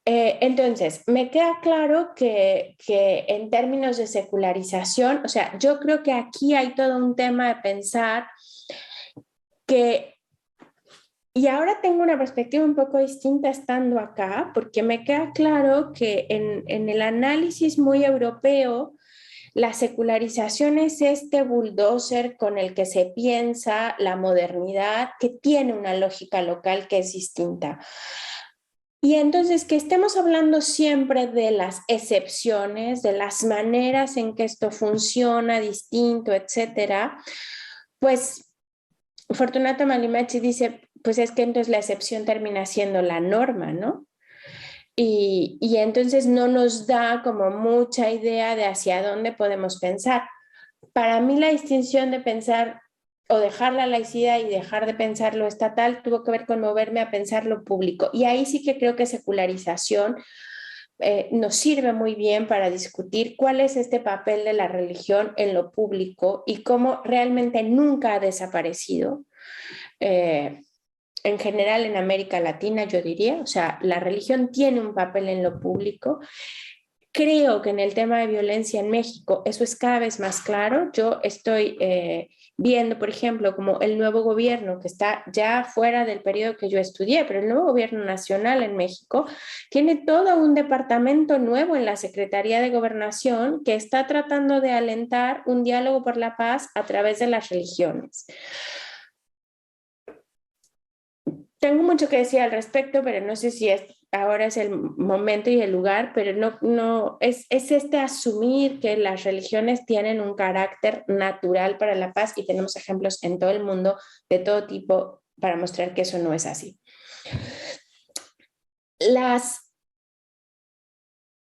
Entonces, me queda claro que en términos de secularización, o sea, yo creo que aquí hay todo un tema de pensar que, y ahora tengo una perspectiva un poco distinta estando acá, porque me queda claro que en el análisis muy europeo, la secularización es este bulldozer con el que se piensa la modernidad, que tiene una lógica local que es distinta. Y entonces que estemos hablando siempre de las excepciones, de las maneras en que esto funciona distinto, etcétera, pues Fortunato Malimachi dice, pues es que entonces la excepción termina siendo la norma, ¿no? Y entonces no nos da como mucha idea de hacia dónde podemos pensar. Para mí la distinción de pensar o dejar la laicidad y dejar de pensar lo estatal tuvo que ver con moverme a pensar lo público. Y ahí sí que creo que secularización nos sirve muy bien para discutir cuál es este papel de la religión en lo público y cómo realmente nunca ha desaparecido. En general en América Latina, yo diría, o sea, la religión tiene un papel en lo público. Creo que en el tema de violencia en México eso es cada vez más claro. Yo estoy viendo, por ejemplo, como el nuevo gobierno que está ya fuera del periodo que yo estudié, pero el nuevo gobierno nacional en México tiene todo un departamento nuevo en la Secretaría de Gobernación que está tratando de alentar un diálogo por la paz a través de las religiones. Tengo mucho que decir al respecto, pero no sé si ahora es el momento y el lugar, pero no es este asumir que las religiones tienen un carácter natural para la paz y tenemos ejemplos en todo el mundo de todo tipo para mostrar que eso no es así.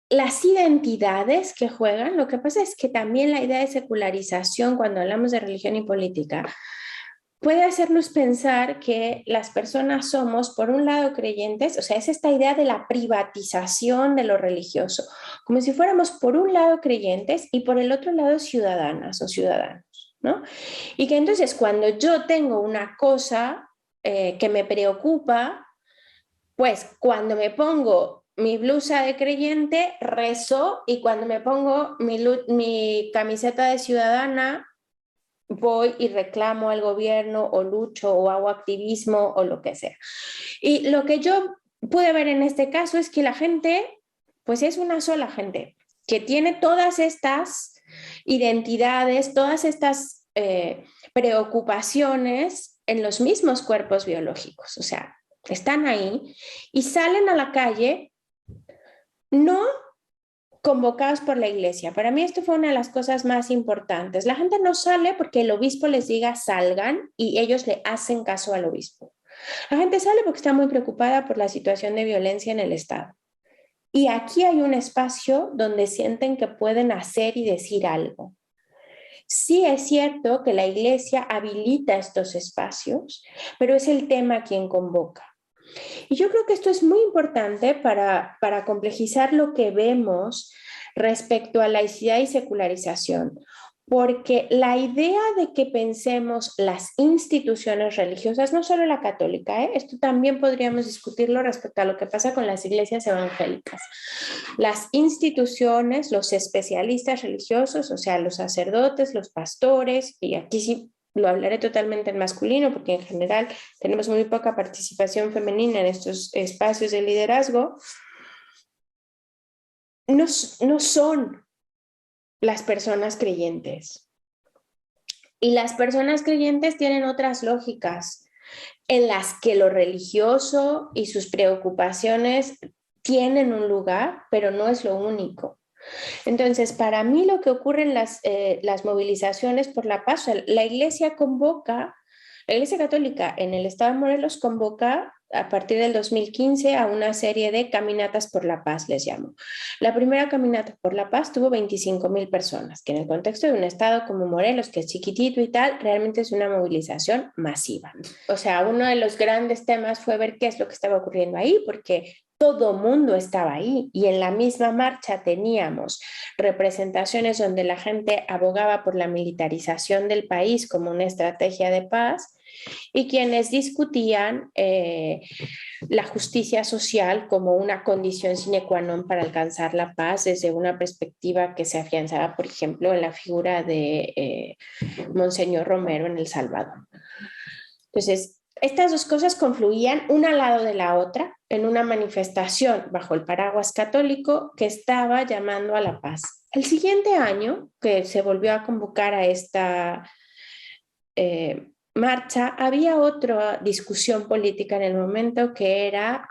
las identidades que juegan, lo que pasa es que también la idea de secularización, cuando hablamos de religión y política, puede hacernos pensar que las personas somos, por un lado, creyentes, o sea, es esta idea de la privatización de lo religioso, como si fuéramos, por un lado, creyentes y por el otro lado, ciudadanas o ciudadanos, ¿no? Y que entonces cuando yo tengo una cosa que me preocupa, pues cuando me pongo mi blusa de creyente, rezo, y cuando me pongo mi camiseta de ciudadana, voy y reclamo al gobierno o lucho o hago activismo o lo que sea. Y lo que yo pude ver en este caso es que la gente, pues es una sola gente, que tiene todas estas identidades, todas estas preocupaciones en los mismos cuerpos biológicos, o sea, están ahí y salen a la calle no convocados por la iglesia. Para mí esto fue una de las cosas más importantes. La gente no sale porque el obispo les diga salgan y ellos le hacen caso al obispo. La gente sale porque está muy preocupada por la situación de violencia en el Estado. Y aquí hay un espacio donde sienten que pueden hacer y decir algo. Sí es cierto que la iglesia habilita estos espacios, pero es el tema quien convoca. Y yo creo que esto es muy importante para complejizar lo que vemos respecto a laicidad y secularización, porque la idea de que pensemos las instituciones religiosas, no solo la católica, esto también podríamos discutirlo respecto a lo que pasa con las iglesias evangélicas. Las instituciones, los especialistas religiosos, o sea, los sacerdotes, los pastores, y aquí sí lo hablaré totalmente en masculino porque en general tenemos muy poca participación femenina en estos espacios de liderazgo, no son las personas creyentes. Y las personas creyentes tienen otras lógicas en las que lo religioso y sus preocupaciones tienen un lugar, pero no es lo único. Entonces, para mí lo que ocurre en las movilizaciones por la paz, la Iglesia Católica en el Estado de Morelos convoca a partir del 2015 a una serie de caminatas por la paz, les llamo. La primera caminata por la paz tuvo 25,000 personas, que en el contexto de un estado como Morelos, que es chiquitito y tal, realmente es una movilización masiva. O sea, uno de los grandes temas fue ver qué es lo que estaba ocurriendo ahí, porque todo mundo estaba ahí y en la misma marcha teníamos representaciones donde la gente abogaba por la militarización del país como una estrategia de paz y quienes discutían la justicia social como una condición sine qua non para alcanzar la paz desde una perspectiva que se afianzaba, por ejemplo, en la figura de Monseñor Romero en El Salvador. Entonces, estas dos cosas confluían una al lado de la otra en una manifestación bajo el paraguas católico que estaba llamando a la paz. El siguiente año, que se volvió a convocar a esta marcha, había otra discusión política en el momento que era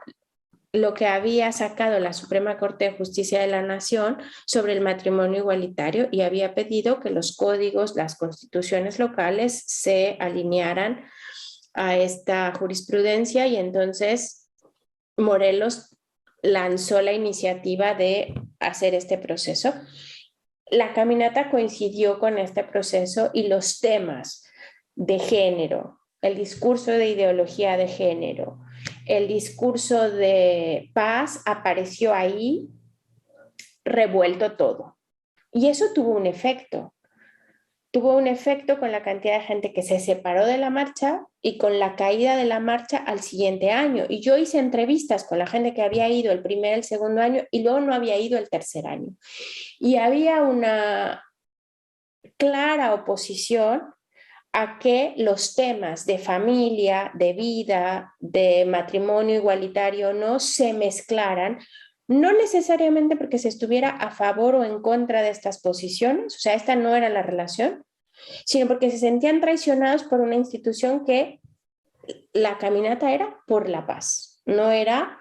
lo que había sacado la Suprema Corte de Justicia de la Nación sobre el matrimonio igualitario y había pedido que los códigos, las constituciones locales se alinearan a esta jurisprudencia y entonces Morelos lanzó la iniciativa de hacer este proceso. La caminata coincidió con este proceso y los temas de género, el discurso de ideología de género, el discurso de paz apareció ahí revuelto todo. Y eso tuvo un efecto. Tuvo un efecto con la cantidad de gente que se separó de la marcha y con la caída de la marcha al siguiente año. Y yo hice entrevistas con la gente que había ido el primer, el segundo año y luego no había ido el tercer año. Y había una clara oposición a que los temas de familia, de vida, de matrimonio igualitario no se mezclaran, no necesariamente porque se estuviera a favor o en contra de estas posiciones, o sea, esta no era la relación, sino porque se sentían traicionados por una institución que la caminata era por la paz, no era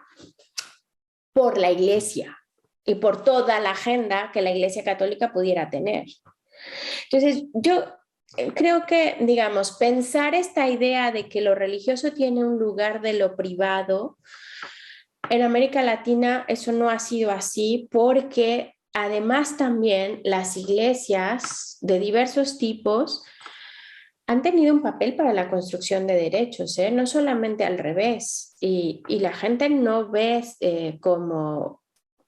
por la iglesia y por toda la agenda que la Iglesia Católica pudiera tener. Entonces, yo creo que, digamos, pensar esta idea de que lo religioso tiene un lugar de lo privado En América Latina eso no ha sido así porque además también las iglesias de diversos tipos han tenido un papel para la construcción de derechos, ¿eh? No solamente al revés. Y la gente no ve como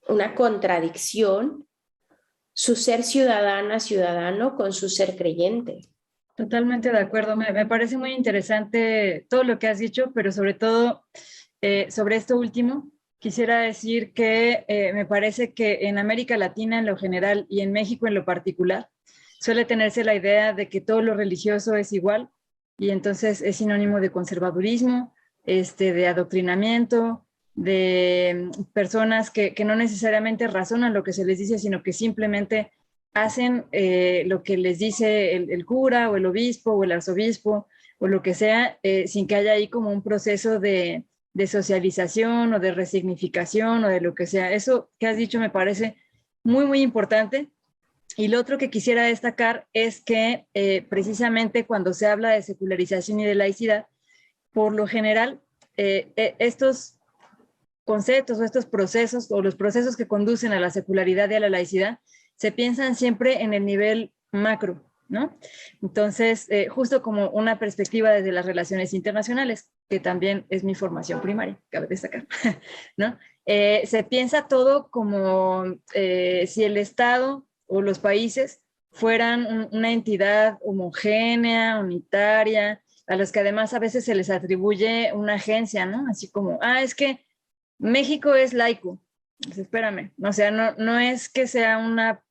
una contradicción su ser ciudadana, ciudadano con su ser creyente. Totalmente de acuerdo. Me parece muy interesante todo lo que has dicho, pero sobre todo sobre esto último, quisiera decir que me parece que en América Latina en lo general y en México en lo particular, suele tenerse la idea de que todo lo religioso es igual y entonces es sinónimo de conservadurismo, de adoctrinamiento, de personas que no necesariamente razonan lo que se les dice, sino que simplemente hacen lo que les dice el cura o el obispo o el arzobispo o lo que sea, sin que haya ahí como un proceso de socialización o de resignificación o de lo que sea. Eso que has dicho me parece muy, muy importante. Y lo otro que quisiera destacar es que precisamente cuando se habla de secularización y de laicidad, por lo general, estos conceptos o estos procesos o los procesos que conducen a la secularidad y a la laicidad se piensan siempre en el nivel macro, ¿no? Entonces, justo como una perspectiva desde las relaciones internacionales, que también es mi formación primaria, cabe destacar, ¿no? Se piensa todo como si el Estado o los países fueran una entidad homogénea, unitaria, a los que además a veces se les atribuye una agencia, ¿no? Así como, es que México es laico. Pues espérame, o sea, no es que sea una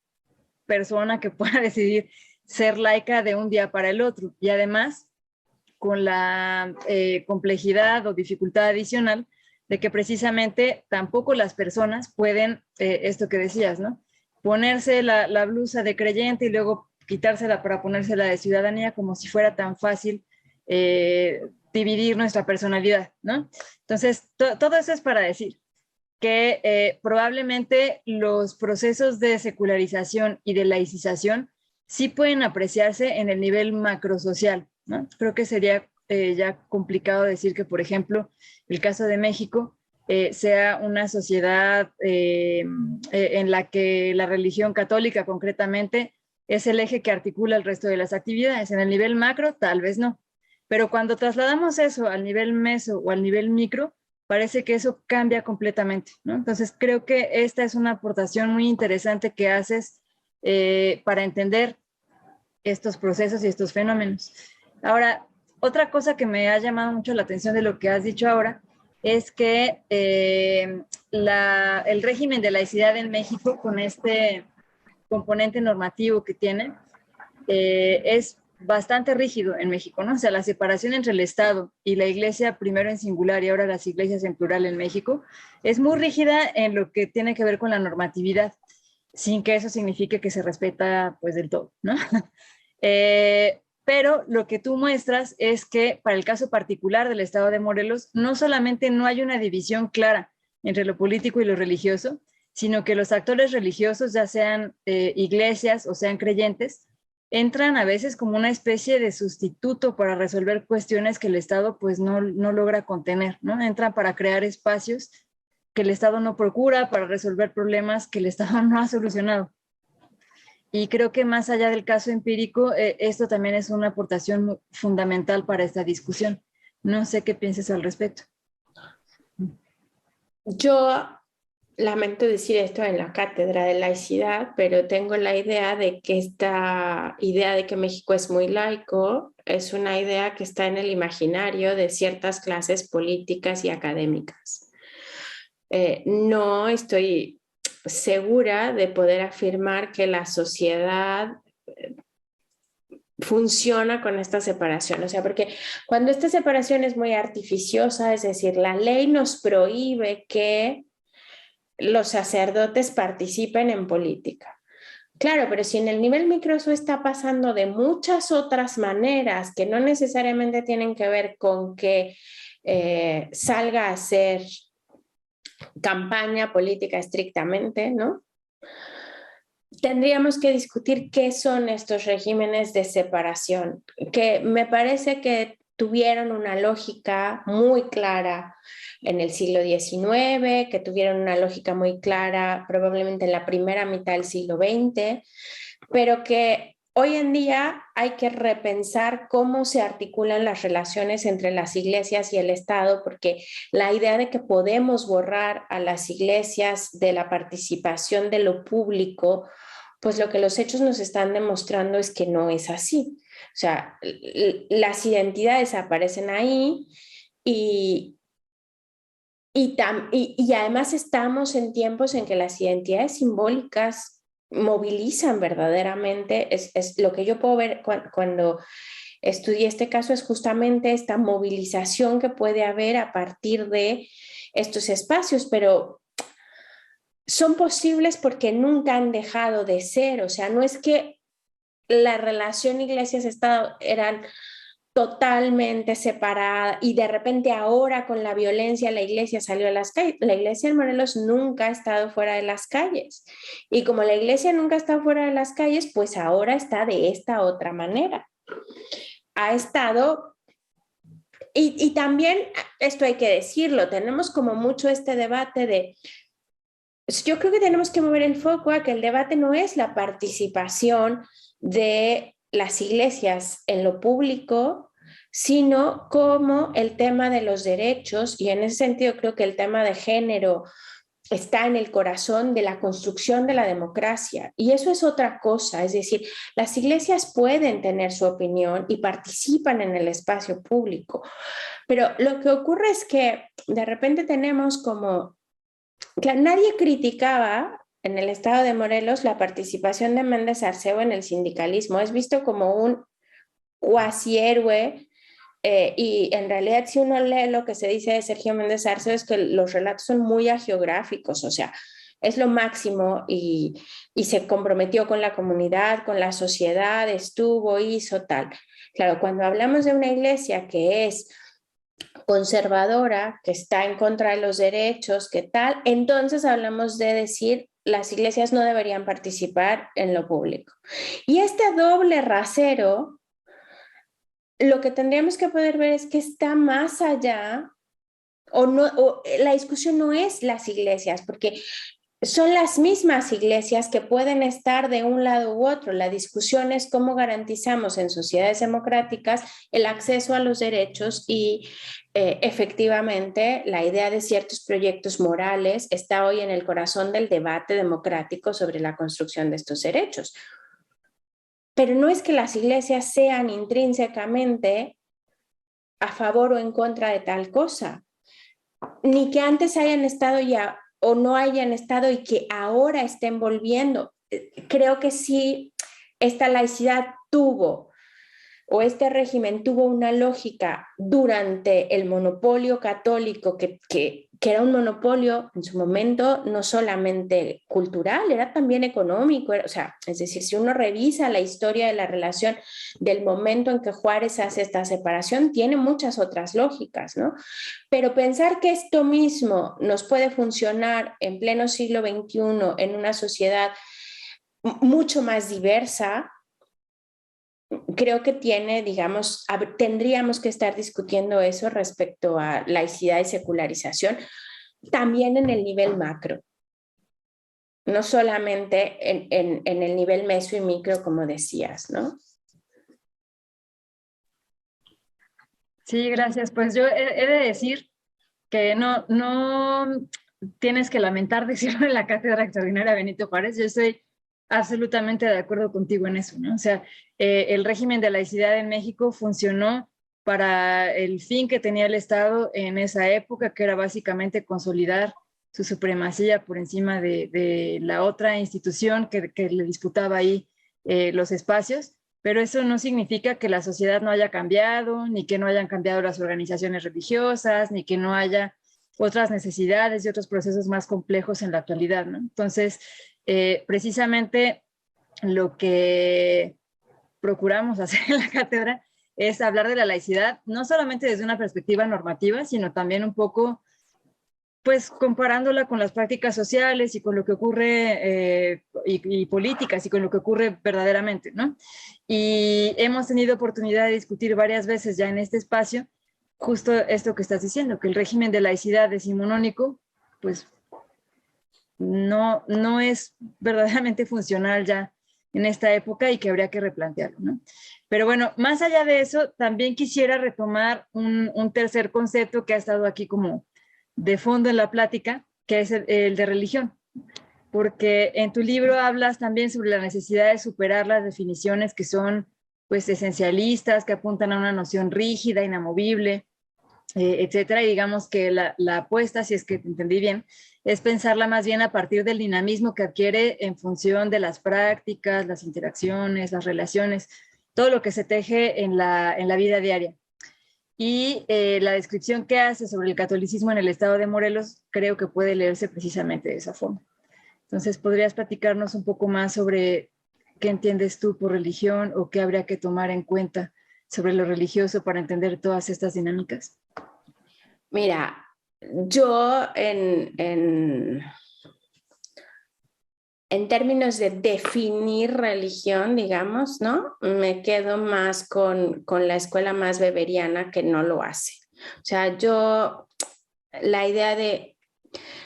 persona que pueda decidir ser laica de un día para el otro. Y además, con la complejidad o dificultad adicional de que precisamente tampoco las personas pueden, esto que decías, ¿no? Ponerse la blusa de creyente y luego quitársela para ponérsela de ciudadanía como si fuera tan fácil dividir nuestra personalidad, ¿no? Entonces, todo eso es para decir que probablemente los procesos de secularización y de laicización sí pueden apreciarse en el nivel macrosocial, ¿no? Creo que sería ya complicado decir que, por ejemplo, el caso de México sea una sociedad en la que la religión católica concretamente es el eje que articula el resto de las actividades. En el nivel macro, tal vez no. Pero cuando trasladamos eso al nivel meso o al nivel micro, parece que eso cambia completamente, ¿no? Entonces, creo que esta es una aportación muy interesante que haces para entender estos procesos y estos fenómenos. Ahora, otra cosa que me ha llamado mucho la atención de lo que has dicho ahora es que el régimen de laicidad en México, con este componente normativo que tiene, es bastante rígido en México, ¿no? O sea, la separación entre el Estado y la iglesia, primero en singular y ahora las iglesias en plural en México, es muy rígida en lo que tiene que ver con la normatividad, sin que eso signifique que se respeta pues del todo, ¿no? Pero lo que tú muestras es que para el caso particular del Estado de Morelos, no solamente no hay una división clara entre lo político y lo religioso, sino que los actores religiosos, ya sean iglesias o sean creyentes, entran a veces como una especie de sustituto para resolver cuestiones que el Estado pues no logra contener, ¿no? Entran para crear espacios que el Estado no procura, para resolver problemas que el Estado no ha solucionado. Y creo que más allá del caso empírico, esto también es una aportación fundamental para esta discusión. No sé qué pienses al respecto. Yo lamento decir esto en la cátedra de laicidad, pero tengo la idea de que esta idea de que México es muy laico es una idea que está en el imaginario de ciertas clases políticas y académicas. No estoy segura de poder afirmar que la sociedad funciona con esta separación, o sea, porque cuando esta separación es muy artificiosa, es decir, la ley nos prohíbe que los sacerdotes participen en política. Claro, pero si en el nivel micro eso está pasando de muchas otras maneras que no necesariamente tienen que ver con que salga a hacer campaña política estrictamente, ¿no? Tendríamos que discutir qué son estos regímenes de separación, que me parece que tuvieron una lógica muy clara en el siglo XIX, que tuvieron una lógica muy clara probablemente en la primera mitad del siglo XX, pero que hoy en día hay que repensar cómo se articulan las relaciones entre las iglesias y el Estado, porque la idea de que podemos borrar a las iglesias de la participación de lo público, pues lo que los hechos nos están demostrando es que no es así. O sea, las identidades aparecen ahí y, y además estamos en tiempos en que las identidades simbólicas movilizan verdaderamente. Es lo que yo puedo ver cuando estudié este caso, es justamente esta movilización que puede haber a partir de estos espacios, pero son posibles porque nunca han dejado de ser. O sea, no es que la relación iglesias-estado eran totalmente separada y de repente ahora con la violencia la iglesia salió a las calles. La iglesia en Morelos nunca ha estado fuera de las calles, y como la iglesia nunca ha estado fuera de las calles, pues ahora está de esta otra manera. Ha estado, y también esto hay que decirlo, tenemos como mucho este debate de, yo creo que tenemos que mover el foco a que el debate no es la participación de las iglesias en lo público, sino como el tema de los derechos, y en ese sentido creo que el tema de género está en el corazón de la construcción de la democracia. Y eso es otra cosa, es decir, las iglesias pueden tener su opinión y participan en el espacio público, pero lo que ocurre es que de repente tenemos como, claro, nadie criticaba en el estado de Morelos la participación de Méndez Arceo en el sindicalismo, es visto como un cuasi héroe. Y en realidad, si uno lee lo que se dice de Sergio Méndez Arceo, es que los relatos son muy agiográficos, o sea, es lo máximo, y se comprometió con la comunidad, con la sociedad, estuvo, hizo tal. Claro, cuando hablamos de una iglesia que es conservadora, que está en contra de los derechos, que tal, entonces hablamos de decir las iglesias no deberían participar en lo público. Y este doble rasero, lo que tendríamos que poder ver es que está más allá, o no, o la discusión no es las iglesias, porque son las mismas iglesias que pueden estar de un lado u otro. La discusión es cómo garantizamos en sociedades democráticas el acceso a los derechos y efectivamente la idea de ciertos proyectos morales está hoy en el corazón del debate democrático sobre la construcción de estos derechos. Pero no es que las iglesias sean intrínsecamente a favor o en contra de tal cosa, ni que antes hayan estado ya o no hayan estado y que ahora estén volviendo. Creo que sí, esta laicidad tuvo, o este régimen tuvo una lógica durante el monopolio católico, que era un monopolio en su momento no solamente cultural, era también económico, o sea, es decir, si uno revisa la historia de la relación del momento en que Juárez hace esta separación, tiene muchas otras lógicas, ¿no? Pero pensar que esto mismo nos puede funcionar en pleno siglo XXI en una sociedad mucho más diversa, creo que tiene, digamos, tendríamos que estar discutiendo eso respecto a laicidad y secularización, también en el nivel macro, no solamente en el nivel meso y micro, como decías, ¿no? Sí, gracias. Pues yo he de decir que no tienes que lamentar decirlo en la Cátedra Extraordinaria Benito Juárez. Yo estoy absolutamente de acuerdo contigo en eso, ¿no? O sea, el régimen de laicidad en México funcionó para el fin que tenía el Estado en esa época, que era básicamente consolidar su supremacía por encima de la otra institución que le disputaba ahí los espacios. Pero eso no significa que la sociedad no haya cambiado, ni que no hayan cambiado las organizaciones religiosas, ni que no haya otras necesidades y otros procesos más complejos en la actualidad, ¿no? Entonces, precisamente lo que procuramos hacer en la cátedra es hablar de la laicidad, no solamente desde una perspectiva normativa, sino también un poco pues comparándola con las prácticas sociales y con lo que ocurre, y políticas y con lo que ocurre verdaderamente, ¿no? Y hemos tenido oportunidad de discutir varias veces ya en este espacio justo esto que estás diciendo, que el régimen de laicidad decimonónico, pues no es verdaderamente funcional ya en esta época y que habría que replantearlo, ¿no? Pero bueno, más allá de eso, también quisiera retomar un tercer concepto que ha estado aquí como de fondo en la plática, que es el de religión, porque en tu libro hablas también sobre la necesidad de superar las definiciones que son pues esencialistas, que apuntan a una noción rígida, inamovible, etcétera, y digamos que la apuesta, si es que te entendí bien, es pensarla más bien a partir del dinamismo que adquiere en función de las prácticas, las interacciones, las relaciones, todo lo que se teje en la vida diaria. Y la descripción que hace sobre el catolicismo en el estado de Morelos creo que puede leerse precisamente de esa forma. Entonces, ¿podrías platicarnos un poco más sobre qué entiendes tú por religión o qué habría que tomar en cuenta sobre lo religioso para entender todas estas dinámicas? Mira, yo en términos de definir religión, digamos, ¿no? Me quedo más con la escuela más weberiana que no lo hace. O sea, la idea de,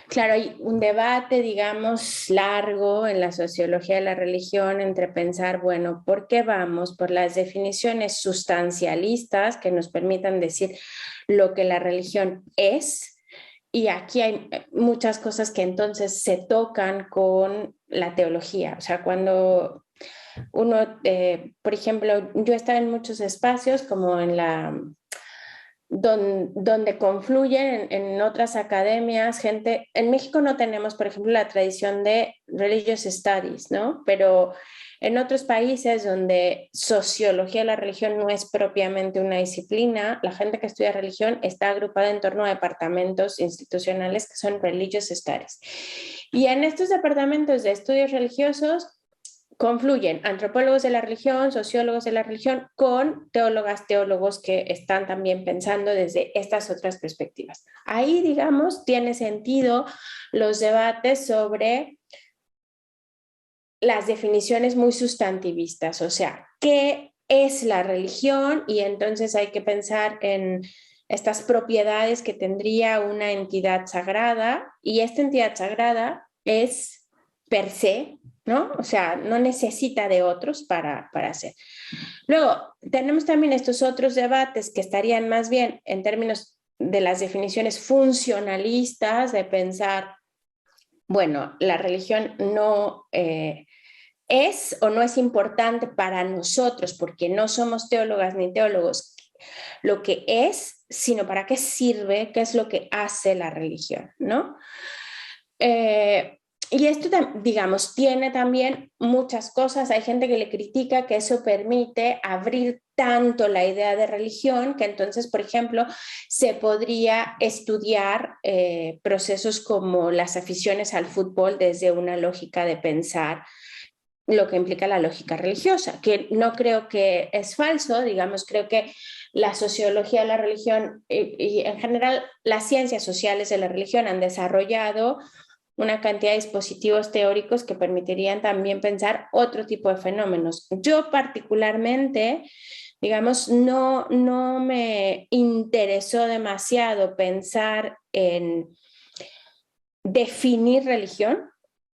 claro, hay un debate, digamos, largo en la sociología de la religión entre pensar, bueno, ¿por qué vamos? Por las definiciones sustancialistas que nos permitan decir lo que la religión es. Y aquí hay muchas cosas que entonces se tocan con la teología. O sea, cuando uno, por ejemplo, yo he estado en muchos espacios como donde confluyen en otras academias, gente. En México no tenemos, por ejemplo, la tradición de Religious Studies, ¿no? Pero en otros países donde sociología de la religión no es propiamente una disciplina, la gente que estudia religión está agrupada en torno a departamentos institucionales que son Religious Studies. Y en estos departamentos de estudios religiosos confluyen antropólogos de la religión, sociólogos de la religión, con teólogas, teólogos que están también pensando desde estas otras perspectivas. Ahí, digamos, tiene sentido los debates sobre las definiciones muy sustantivistas, o sea, ¿qué es la religión? Y entonces hay que pensar en estas propiedades que tendría una entidad sagrada, y esta entidad sagrada es per se, ¿no? O sea, no necesita de otros para hacer. Luego, tenemos también estos otros debates que estarían más bien en términos de las definiciones funcionalistas, de pensar, bueno, la religión no es o no es importante para nosotros, porque no somos teólogas ni teólogos, lo que es, sino para qué sirve, qué es lo que hace la religión, ¿no? Y esto, digamos, tiene también muchas cosas. Hay gente que le critica que eso permite abrir tanto la idea de religión que entonces, por ejemplo, se podría estudiar procesos como las aficiones al fútbol desde una lógica de pensar lo que implica la lógica religiosa, que no creo que es falso, digamos, creo que la sociología de la religión y en general las ciencias sociales de la religión han desarrollado una cantidad de dispositivos teóricos que permitirían también pensar otro tipo de fenómenos. Yo particularmente, digamos, no me interesó demasiado pensar en definir religión,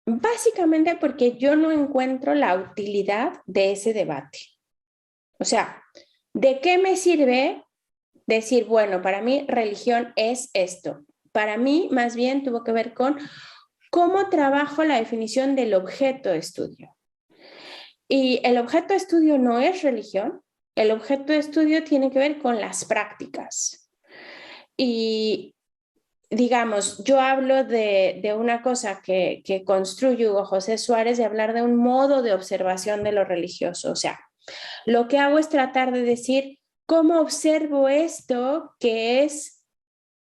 básicamente porque yo no encuentro la utilidad de ese debate. O sea, ¿de qué me sirve decir, bueno, para mí religión es esto? Para mí, más bien, tuvo que ver con cómo trabajo la definición del objeto de estudio. Y el objeto de estudio no es religión, el objeto de estudio tiene que ver con las prácticas. Y digamos, yo hablo de una cosa que construye Hugo José Suárez, de hablar de un modo de observación de lo religioso. O sea, lo que hago es tratar de decir cómo observo esto que es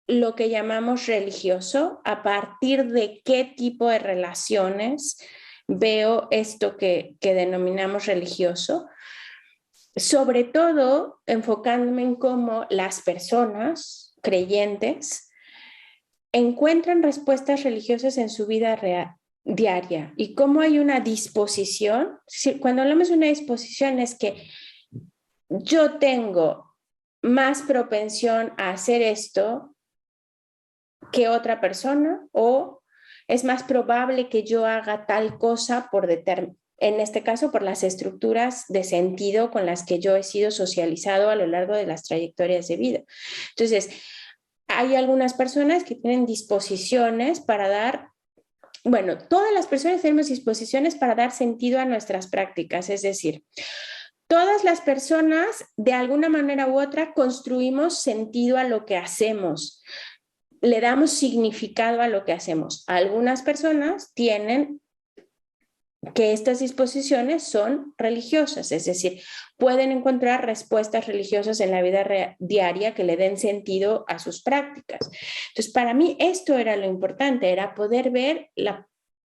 lo que llamamos religioso, a partir de qué tipo de relaciones veo esto que denominamos religioso, sobre todo enfocándome en cómo las personas creyentes encuentran respuestas religiosas en su vida diaria y cómo hay una disposición. Cuando hablamos de una disposición es que yo tengo más propensión a hacer esto que otra persona, o es más probable que yo haga tal cosa en este caso por las estructuras de sentido con las que yo he sido socializado a lo largo de las trayectorias de vida. Entonces, hay algunas personas que tienen disposiciones para dar, bueno, todas las personas tenemos disposiciones para dar sentido a nuestras prácticas, es decir, todas las personas de alguna manera u otra construimos sentido a lo que hacemos, le damos significado a lo que hacemos. Algunas personas tienen que estas disposiciones son religiosas, es decir, pueden encontrar respuestas religiosas en la vida diaria que le den sentido a sus prácticas. Entonces, para mí esto era lo importante, era poder ver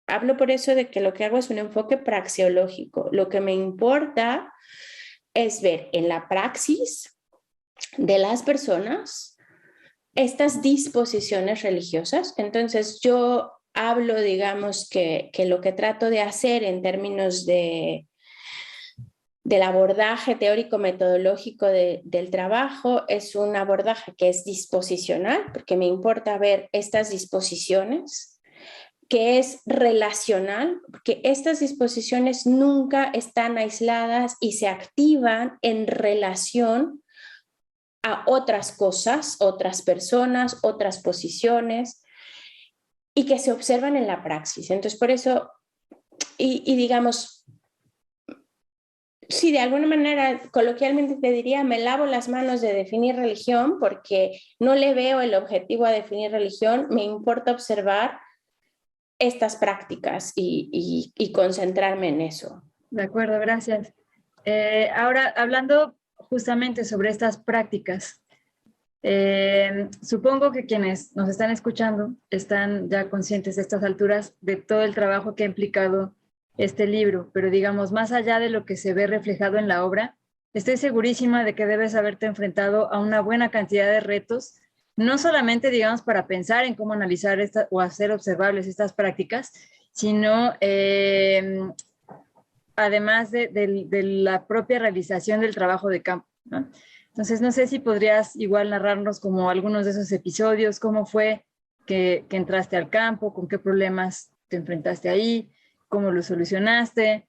hablo por eso de que lo que hago es un enfoque praxeológico. Lo que me importa es ver en la praxis de las personas estas disposiciones religiosas. Entonces yo hablo, digamos, que lo que trato de hacer en términos del abordaje teórico-metodológico del trabajo es un abordaje que es disposicional, porque me importa ver estas disposiciones, que es relacional, porque estas disposiciones nunca están aisladas y se activan en relación a otras cosas, otras personas, otras posiciones, y que se observan en la praxis. Entonces, por eso, y digamos, sí, de alguna manera, coloquialmente te diría, me lavo las manos de definir religión porque no le veo el objetivo a definir religión, me importa observar estas prácticas y concentrarme en eso. De acuerdo, gracias. Ahora, hablando justamente sobre estas prácticas, supongo que quienes nos están escuchando están ya conscientes a estas alturas de todo el trabajo que ha implicado este libro, pero digamos, más allá de lo que se ve reflejado en la obra, estoy segurísima de que debes haberte enfrentado a una buena cantidad de retos, no solamente, digamos, para pensar en cómo analizar o hacer observables estas prácticas, sino además de la propia realización del trabajo de campo, ¿no? Entonces, no sé si podrías igual narrarnos como algunos de esos episodios, cómo fue que entraste al campo, con qué problemas te enfrentaste ahí, cómo lo solucionaste,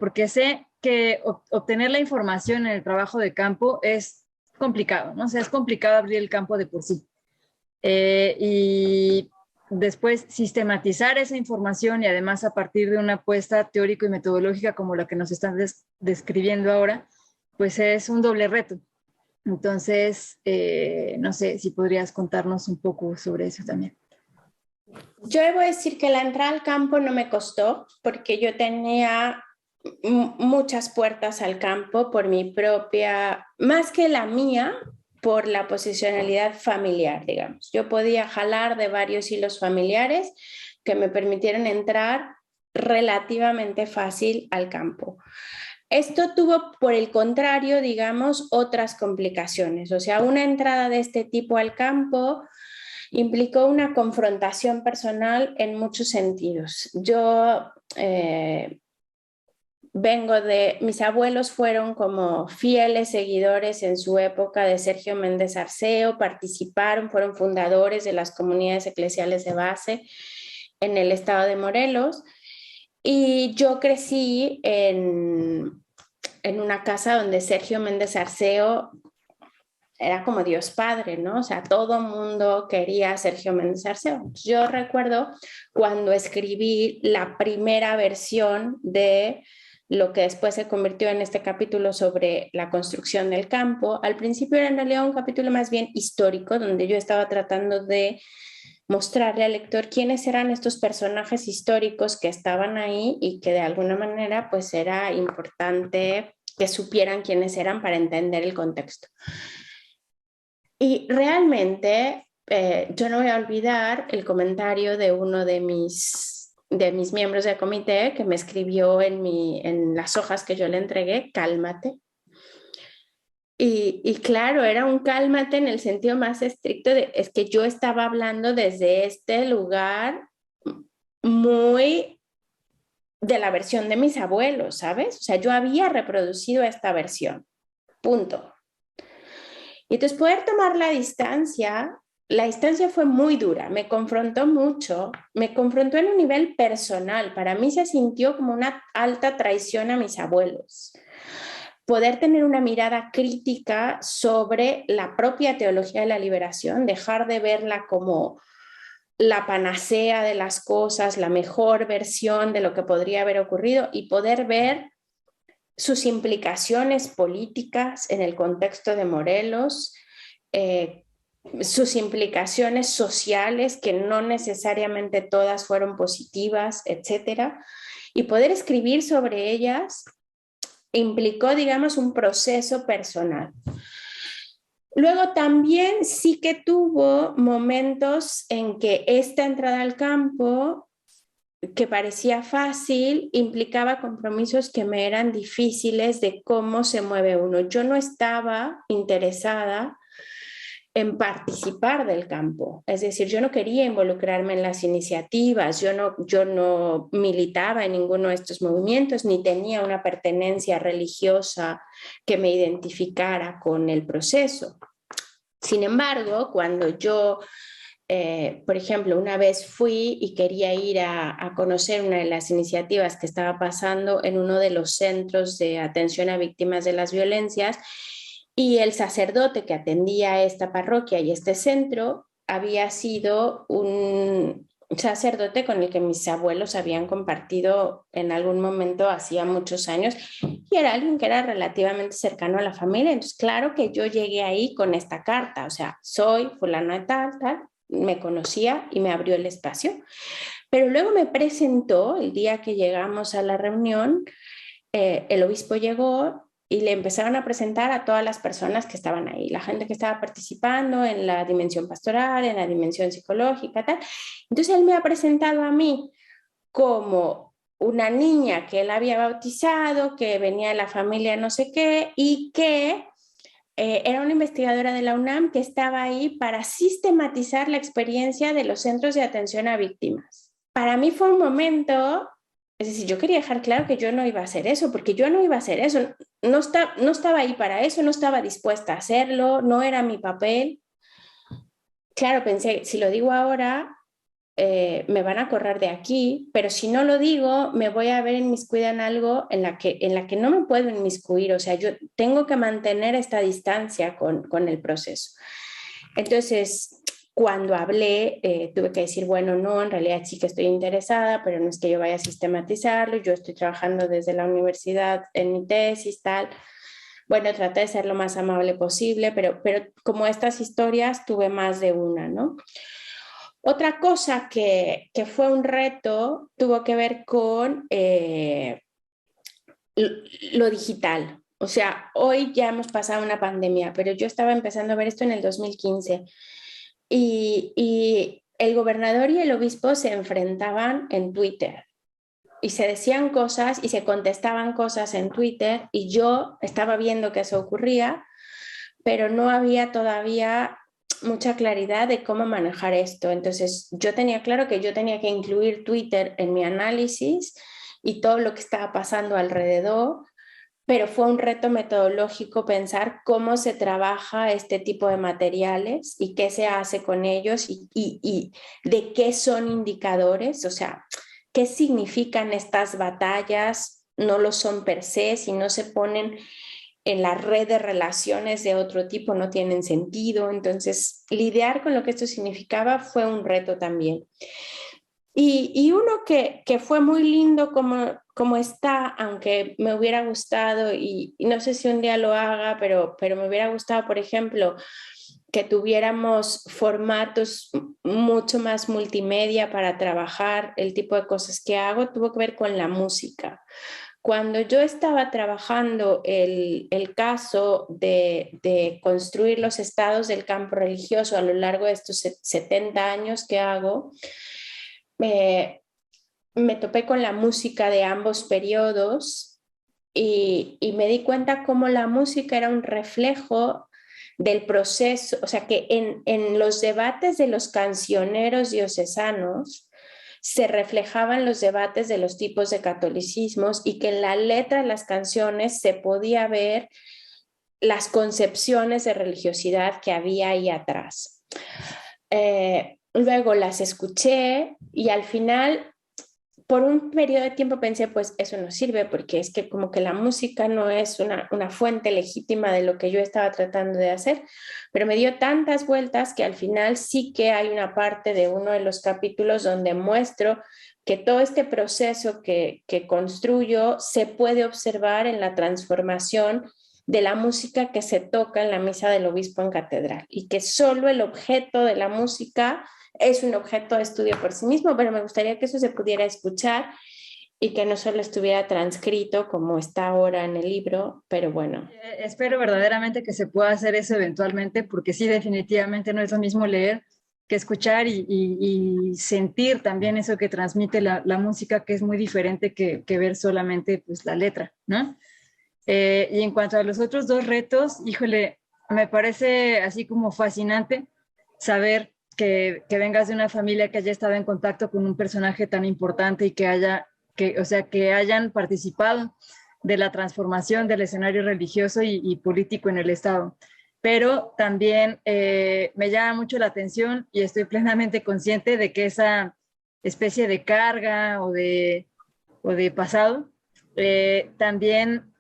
porque sé que obtener la información en el trabajo de campo es complicado, ¿no? O sea, es complicado abrir el campo de por sí. Y después sistematizar esa información y además a partir de una apuesta teórico y metodológica como la que nos están describiendo ahora, pues es un doble reto. Entonces, no sé si podrías contarnos un poco sobre eso también. Yo debo decir que la entrada al campo no me costó porque yo tenía muchas puertas al campo por mi propia, más que la mía, por la posicionalidad familiar, digamos. Yo podía jalar de varios hilos familiares que me permitieron entrar relativamente fácil al campo. Esto tuvo, por el contrario, digamos, otras complicaciones. O sea, una entrada de este tipo al campo implicó una confrontación personal en muchos sentidos. Yo mis abuelos fueron como fieles seguidores en su época de Sergio Méndez Arceo, fueron fundadores de las comunidades eclesiales de base en el estado de Morelos, y yo crecí en una casa donde Sergio Méndez Arceo era como Dios Padre, ¿no? O sea, todo mundo quería a Sergio Méndez Arceo. Yo recuerdo cuando escribí la primera versión de lo que después se convirtió en este capítulo sobre la construcción del campo. Al principio era en realidad un capítulo más bien histórico, donde yo estaba tratando de mostrarle al lector quiénes eran estos personajes históricos que estaban ahí y que de alguna manera pues era importante que supieran quiénes eran para entender el contexto. Y realmente yo no voy a olvidar el comentario de uno de mis miembros del comité que me escribió en las hojas que yo le entregué: cálmate. Y claro, era un cálmate en el sentido más estricto de, es que yo estaba hablando desde este lugar muy de la versión de mis abuelos, ¿sabes? O sea, yo había reproducido esta versión, punto. Y entonces poder tomar la distancia fue muy dura, me confrontó mucho, me confrontó en un nivel personal, para mí se sintió como una alta traición a mis abuelos. Poder tener una mirada crítica sobre la propia teología de la liberación, dejar de verla como la panacea de las cosas, la mejor versión de lo que podría haber ocurrido y poder ver sus implicaciones políticas en el contexto de Morelos, eh, sus implicaciones sociales, que no necesariamente todas fueron positivas, etcétera, y poder escribir sobre ellas implicó, digamos, un proceso personal. Luego también sí que tuvo momentos en que esta entrada al campo, que parecía fácil, implicaba compromisos que me eran difíciles de cómo se mueve uno. Yo no estaba interesada en participar del campo. Es decir, yo no quería involucrarme en las iniciativas, yo no militaba en ninguno de estos movimientos, ni tenía una pertenencia religiosa que me identificara con el proceso. Sin embargo, cuando yo, por ejemplo, una vez fui y quería ir a conocer una de las iniciativas que estaba pasando en uno de los centros de atención a víctimas de las violencias, y el sacerdote que atendía esta parroquia y este centro había sido un sacerdote con el que mis abuelos habían compartido en algún momento hacía muchos años, y era alguien que era relativamente cercano a la familia. Entonces, claro que yo llegué ahí con esta carta, o sea, soy fulano de tal, tal, me conocía y me abrió el espacio. Pero luego me presentó, el día que llegamos a la reunión, el obispo llegó y le empezaron a presentar a todas las personas que estaban ahí, la gente que estaba participando en la dimensión pastoral, en la dimensión psicológica, tal. Entonces él me ha presentado a mí como una niña que él había bautizado, que venía de la familia no sé qué, y que era una investigadora de la UNAM que estaba ahí para sistematizar la experiencia de los centros de atención a víctimas. Para mí fue un momento, es decir, yo quería dejar claro que yo no iba a hacer eso, porque yo no iba a hacer eso, no estaba ahí para eso, no estaba dispuesta a hacerlo, no era mi papel. Claro, pensé, si lo digo ahora, me van a correr de aquí, pero si no lo digo, me voy a ver inmiscuida en algo en la que no me puedo inmiscuir, o sea, yo tengo que mantener esta distancia con el proceso. Entonces, cuando hablé, tuve que decir, bueno, no, en realidad sí que estoy interesada, pero no es que yo vaya a sistematizarlo, yo estoy trabajando desde la universidad en mi tesis, tal. Bueno, traté de ser lo más amable posible, pero como estas historias tuve más de una, ¿no? Otra cosa que fue un reto tuvo que ver con lo digital. O sea, hoy ya hemos pasado una pandemia, pero yo estaba empezando a ver esto en el 2015 y el gobernador y el obispo se enfrentaban en Twitter y se decían cosas y se contestaban cosas en Twitter, y yo estaba viendo que eso ocurría, pero no había todavía mucha claridad de cómo manejar esto. Entonces yo tenía claro que yo tenía que incluir Twitter en mi análisis y todo lo que estaba pasando alrededor, pero fue un reto metodológico pensar cómo se trabaja este tipo de materiales y qué se hace con ellos y de qué son indicadores, o sea, qué significan estas batallas, no lo son per se, si no se ponen en la red de relaciones de otro tipo, no tienen sentido. Entonces, lidiar con lo que esto significaba fue un reto también. Y uno que fue muy lindo como está, aunque me hubiera gustado, y no sé si un día lo haga, pero me hubiera gustado, por ejemplo, que tuviéramos formatos mucho más multimedia para trabajar el tipo de cosas que hago, tuvo que ver con la música. Cuando yo estaba trabajando el caso de construir los estados del campo religioso a lo largo de estos 70 años que hago, me topé con la música de ambos periodos y me di cuenta cómo la música era un reflejo del proceso, o sea que en los debates de los cancioneros diocesanos se reflejaban los debates de los tipos de catolicismos y que en la letra de las canciones se podía ver las concepciones de religiosidad que había ahí atrás. Luego las escuché y al final, por un periodo de tiempo pensé, pues eso no sirve porque es que como que la música no es una fuente legítima de lo que yo estaba tratando de hacer, pero me dio tantas vueltas que al final sí que hay una parte de uno de los capítulos donde muestro que todo este proceso que construyo se puede observar en la transformación de la música que se toca en la misa del obispo en catedral y que solo el objeto de la música es un objeto de estudio por sí mismo, pero me gustaría que eso se pudiera escuchar y que no solo estuviera transcrito como está ahora en el libro, pero bueno. Espero verdaderamente que se pueda hacer eso eventualmente, porque sí, definitivamente no es lo mismo leer que escuchar y sentir también eso que transmite la música, que es muy diferente que ver solamente pues, la letra, ¿no? Y en cuanto a los otros dos retos, híjole, me parece así como fascinante saber que vengas de una familia que haya estado en contacto con un personaje tan importante y o sea, que hayan participado de la transformación del escenario religioso y político en el Estado. Pero también me llama mucho la atención y estoy plenamente consciente de que esa especie de carga o de pasado también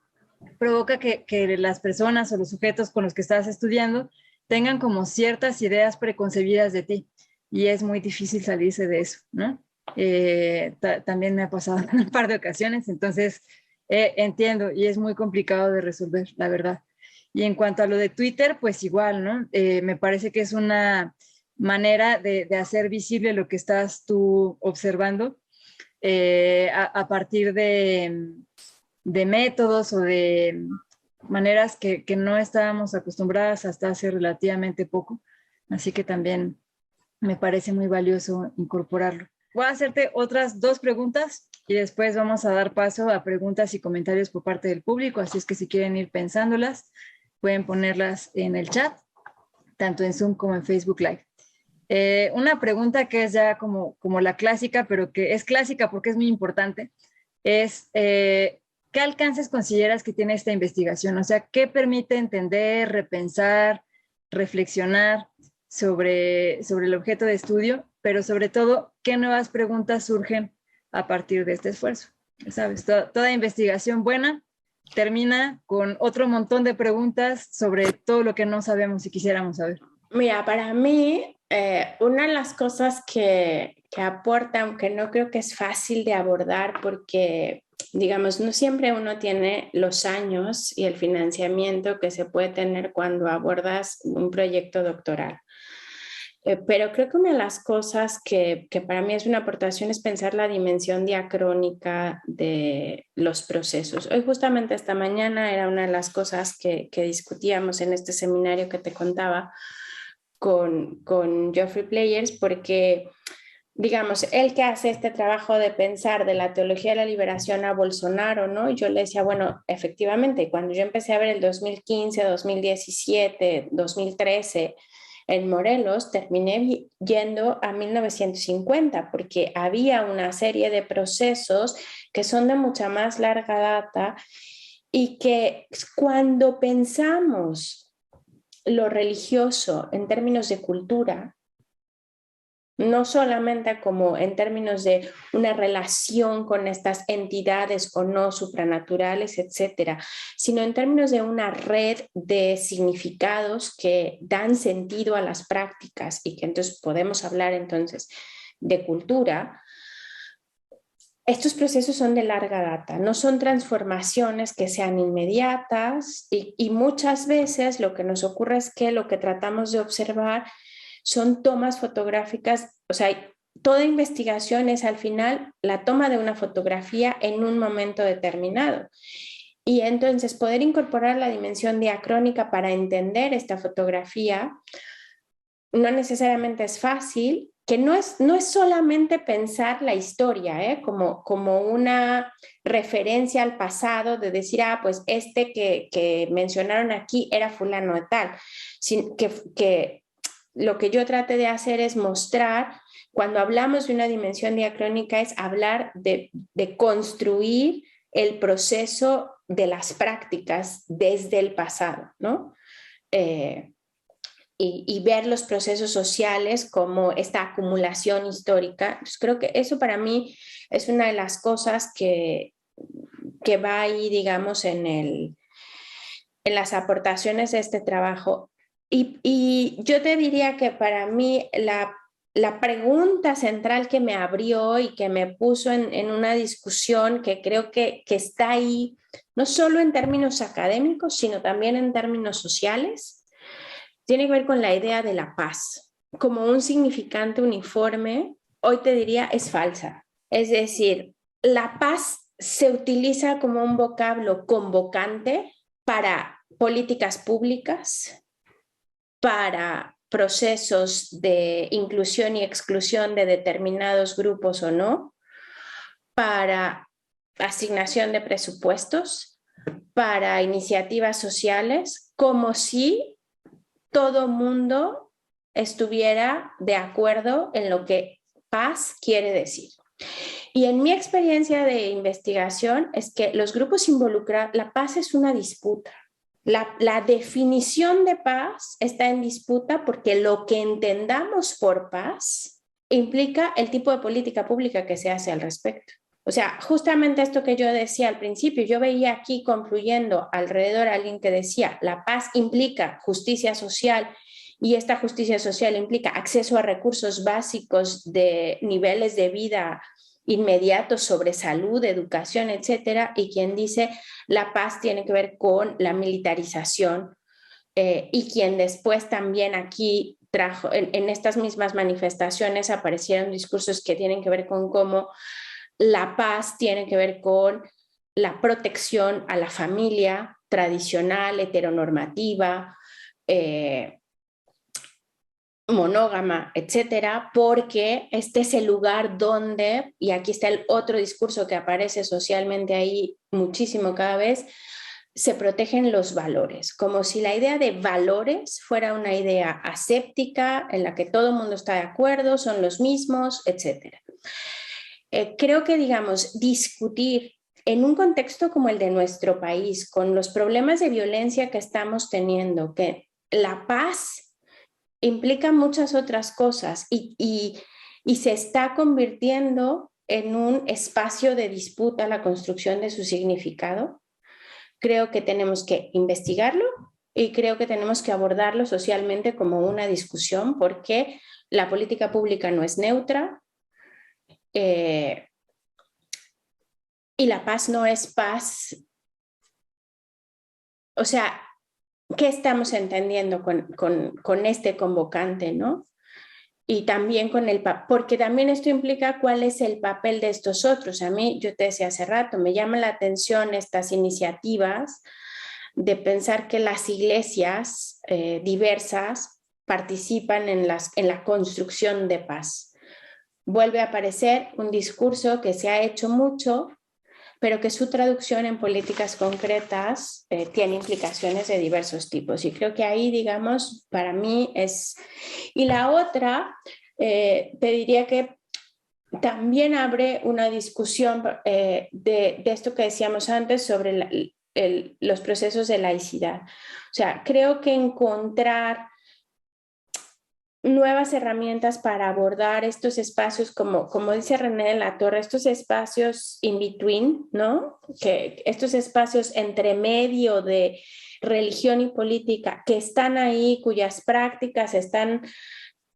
provoca que las personas o los sujetos con los que estás estudiando tengan como ciertas ideas preconcebidas de ti y es muy difícil salirse de eso, ¿no? También me ha pasado en un par de ocasiones, entonces entiendo y es muy complicado de resolver, la verdad. Y en cuanto a lo de Twitter, pues igual, ¿no? Me parece que es una manera de hacer visible lo que estás tú observando a partir de métodos o de maneras que no estábamos acostumbradas hasta hace relativamente poco. Así que también me parece muy valioso incorporarlo. Voy a hacerte otras dos preguntas y después vamos a dar paso a preguntas y comentarios por parte del público. Así es que si quieren ir pensándolas, pueden ponerlas en el chat, tanto en Zoom como en Facebook Live. Una pregunta que es ya como la clásica, pero que es clásica porque es muy importante, es ¿qué alcances consideras que tiene esta investigación? O sea, ¿qué permite entender, repensar, reflexionar sobre el objeto de estudio? Pero sobre todo, ¿qué nuevas preguntas surgen a partir de este esfuerzo? ¿Sabes? Toda investigación buena termina con otro montón de preguntas sobre todo lo que no sabemos y quisiéramos saber. Mira, para mí, una de las cosas que aporta, aunque no creo que es fácil de abordar porque, digamos, no siempre uno tiene los años y el financiamiento que se puede tener cuando abordas un proyecto doctoral. Pero creo que una de las cosas que para mí es una aportación es pensar la dimensión diacrónica de los procesos. Hoy justamente esta mañana era una de las cosas que discutíamos en este seminario que te contaba con Geoffrey Players, porque, digamos, él que hace este trabajo de pensar de la teología de la liberación a Bolsonaro, ¿no? Y yo le decía, bueno, efectivamente, cuando yo empecé a ver el 2015, 2017, 2013 en Morelos, terminé yendo a 1950, porque había una serie de procesos que son de mucha más larga data y que cuando pensamos lo religioso en términos de cultura, no solamente como en términos de una relación con estas entidades o no supranaturales, etcétera, sino en términos de una red de significados que dan sentido a las prácticas y que entonces podemos hablar entonces de cultura. Estos procesos son de larga data, no son transformaciones que sean inmediatas y muchas veces lo que nos ocurre es que lo que tratamos de observar son tomas fotográficas, o sea, toda investigación es al final la toma de una fotografía en un momento determinado. Y entonces poder incorporar la dimensión diacrónica para entender esta fotografía no necesariamente es fácil, que no es solamente pensar la historia, como una referencia al pasado, de decir, pues este que mencionaron aquí era fulano de tal, que lo que yo traté de hacer es mostrar, cuando hablamos de una dimensión diacrónica, es hablar de construir el proceso de las prácticas desde el pasado, ¿no? Y ver los procesos sociales como esta acumulación histórica. Pues creo que eso para mí es una de las cosas que va ahí, digamos, en las aportaciones de este trabajo. Y yo te diría que para mí la pregunta central que me abrió y que me puso en una discusión que creo que está ahí, no solo en términos académicos, sino también en términos sociales, tiene que ver con la idea de la paz. Como un significante uniforme, hoy te diría, es falsa. Es decir, la paz se utiliza como un vocablo convocante para políticas públicas, para procesos de inclusión y exclusión de determinados grupos o no, para asignación de presupuestos, para iniciativas sociales, como si todo mundo estuviera de acuerdo en lo que paz quiere decir. Y en mi experiencia de investigación es que los grupos involucrados, la paz es una disputa. La definición de paz está en disputa porque lo que entendamos por paz implica el tipo de política pública que se hace al respecto. O sea, justamente esto que yo decía al principio, yo veía aquí confluyendo alrededor a alguien que decía, la paz implica justicia social y esta justicia social implica acceso a recursos básicos de niveles de vida inmediatos sobre salud, educación, etcétera, y quien dice la paz tiene que ver con la militarización, y quien después también aquí trajo, en estas mismas manifestaciones aparecieron discursos que tienen que ver con cómo la paz tiene que ver con la protección a la familia tradicional, heteronormativa, monógama, etcétera, porque este es el lugar donde, y aquí está el otro discurso que aparece socialmente ahí muchísimo cada vez, se protegen los valores, como si la idea de valores fuera una idea aséptica en la que todo el mundo está de acuerdo, son los mismos, etcétera. Creo que, digamos, discutir en un contexto como el de nuestro país, con los problemas de violencia que estamos teniendo, que la paz implica muchas otras cosas y se está convirtiendo en un espacio de disputa la construcción de su significado, creo que tenemos que investigarlo y creo que tenemos que abordarlo socialmente como una discusión, porque la política pública no es neutra, y la paz no es paz. O sea, ¿qué estamos entendiendo con este convocante, no? Y también porque también esto implica cuál es el papel de estos otros. A mí, yo te decía hace rato, me llama la atención estas iniciativas de pensar que las iglesias diversas participan en la construcción de paz. Vuelve a aparecer un discurso que se ha hecho mucho, pero que su traducción en políticas concretas tiene implicaciones de diversos tipos. Y creo que ahí, digamos, para mí es... Y la otra, te diría que también abre una discusión de esto que decíamos antes sobre los procesos de laicidad. O sea, creo que encontrar nuevas herramientas para abordar estos espacios, como dice René de la Torre, estos espacios in between, ¿no? Que estos espacios entre medio de religión y política que están ahí, cuyas prácticas están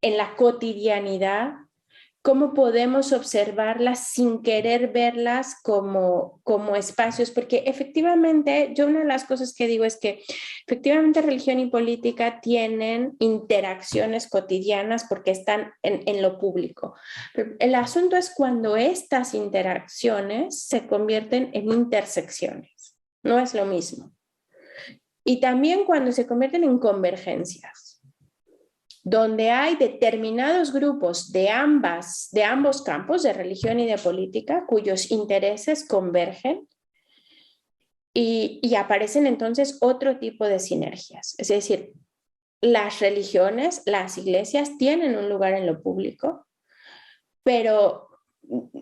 en la cotidianidad, cómo podemos observarlas sin querer verlas como espacios, porque efectivamente, yo una de las cosas que digo es que efectivamente religión y política tienen interacciones cotidianas porque están en lo público. Pero el asunto es cuando estas interacciones se convierten en intersecciones, no es lo mismo. Y también cuando se convierten en convergencias. donde hay determinados grupos de ambos campos, de religión y de política, cuyos intereses convergen y aparecen entonces otro tipo de sinergias. Es decir, las religiones, las iglesias tienen un lugar en lo público, pero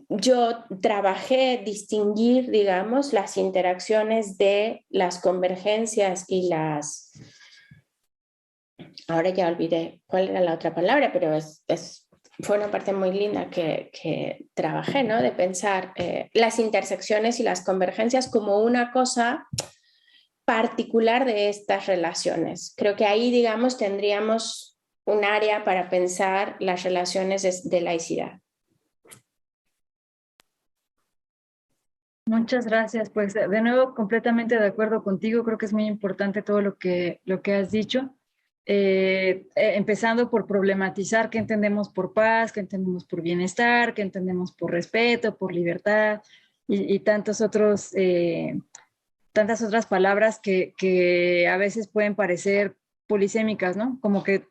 yo trabajé distinguir, digamos, las interacciones de las convergencias y las... Ahora ya olvidé cuál era la otra palabra, pero fue una parte muy linda que trabajé, ¿no? De pensar las intersecciones y las convergencias como una cosa particular de estas relaciones. Creo que ahí, digamos, tendríamos un área para pensar las relaciones de laicidad. Muchas gracias. Pues de nuevo, completamente de acuerdo contigo. Creo que es muy importante todo lo que has dicho. Empezando por problematizar qué entendemos por paz, qué entendemos por bienestar, qué entendemos por respeto, por libertad y tantos otros, tantas otras palabras que a veces pueden parecer polisémicas, ¿no? Como que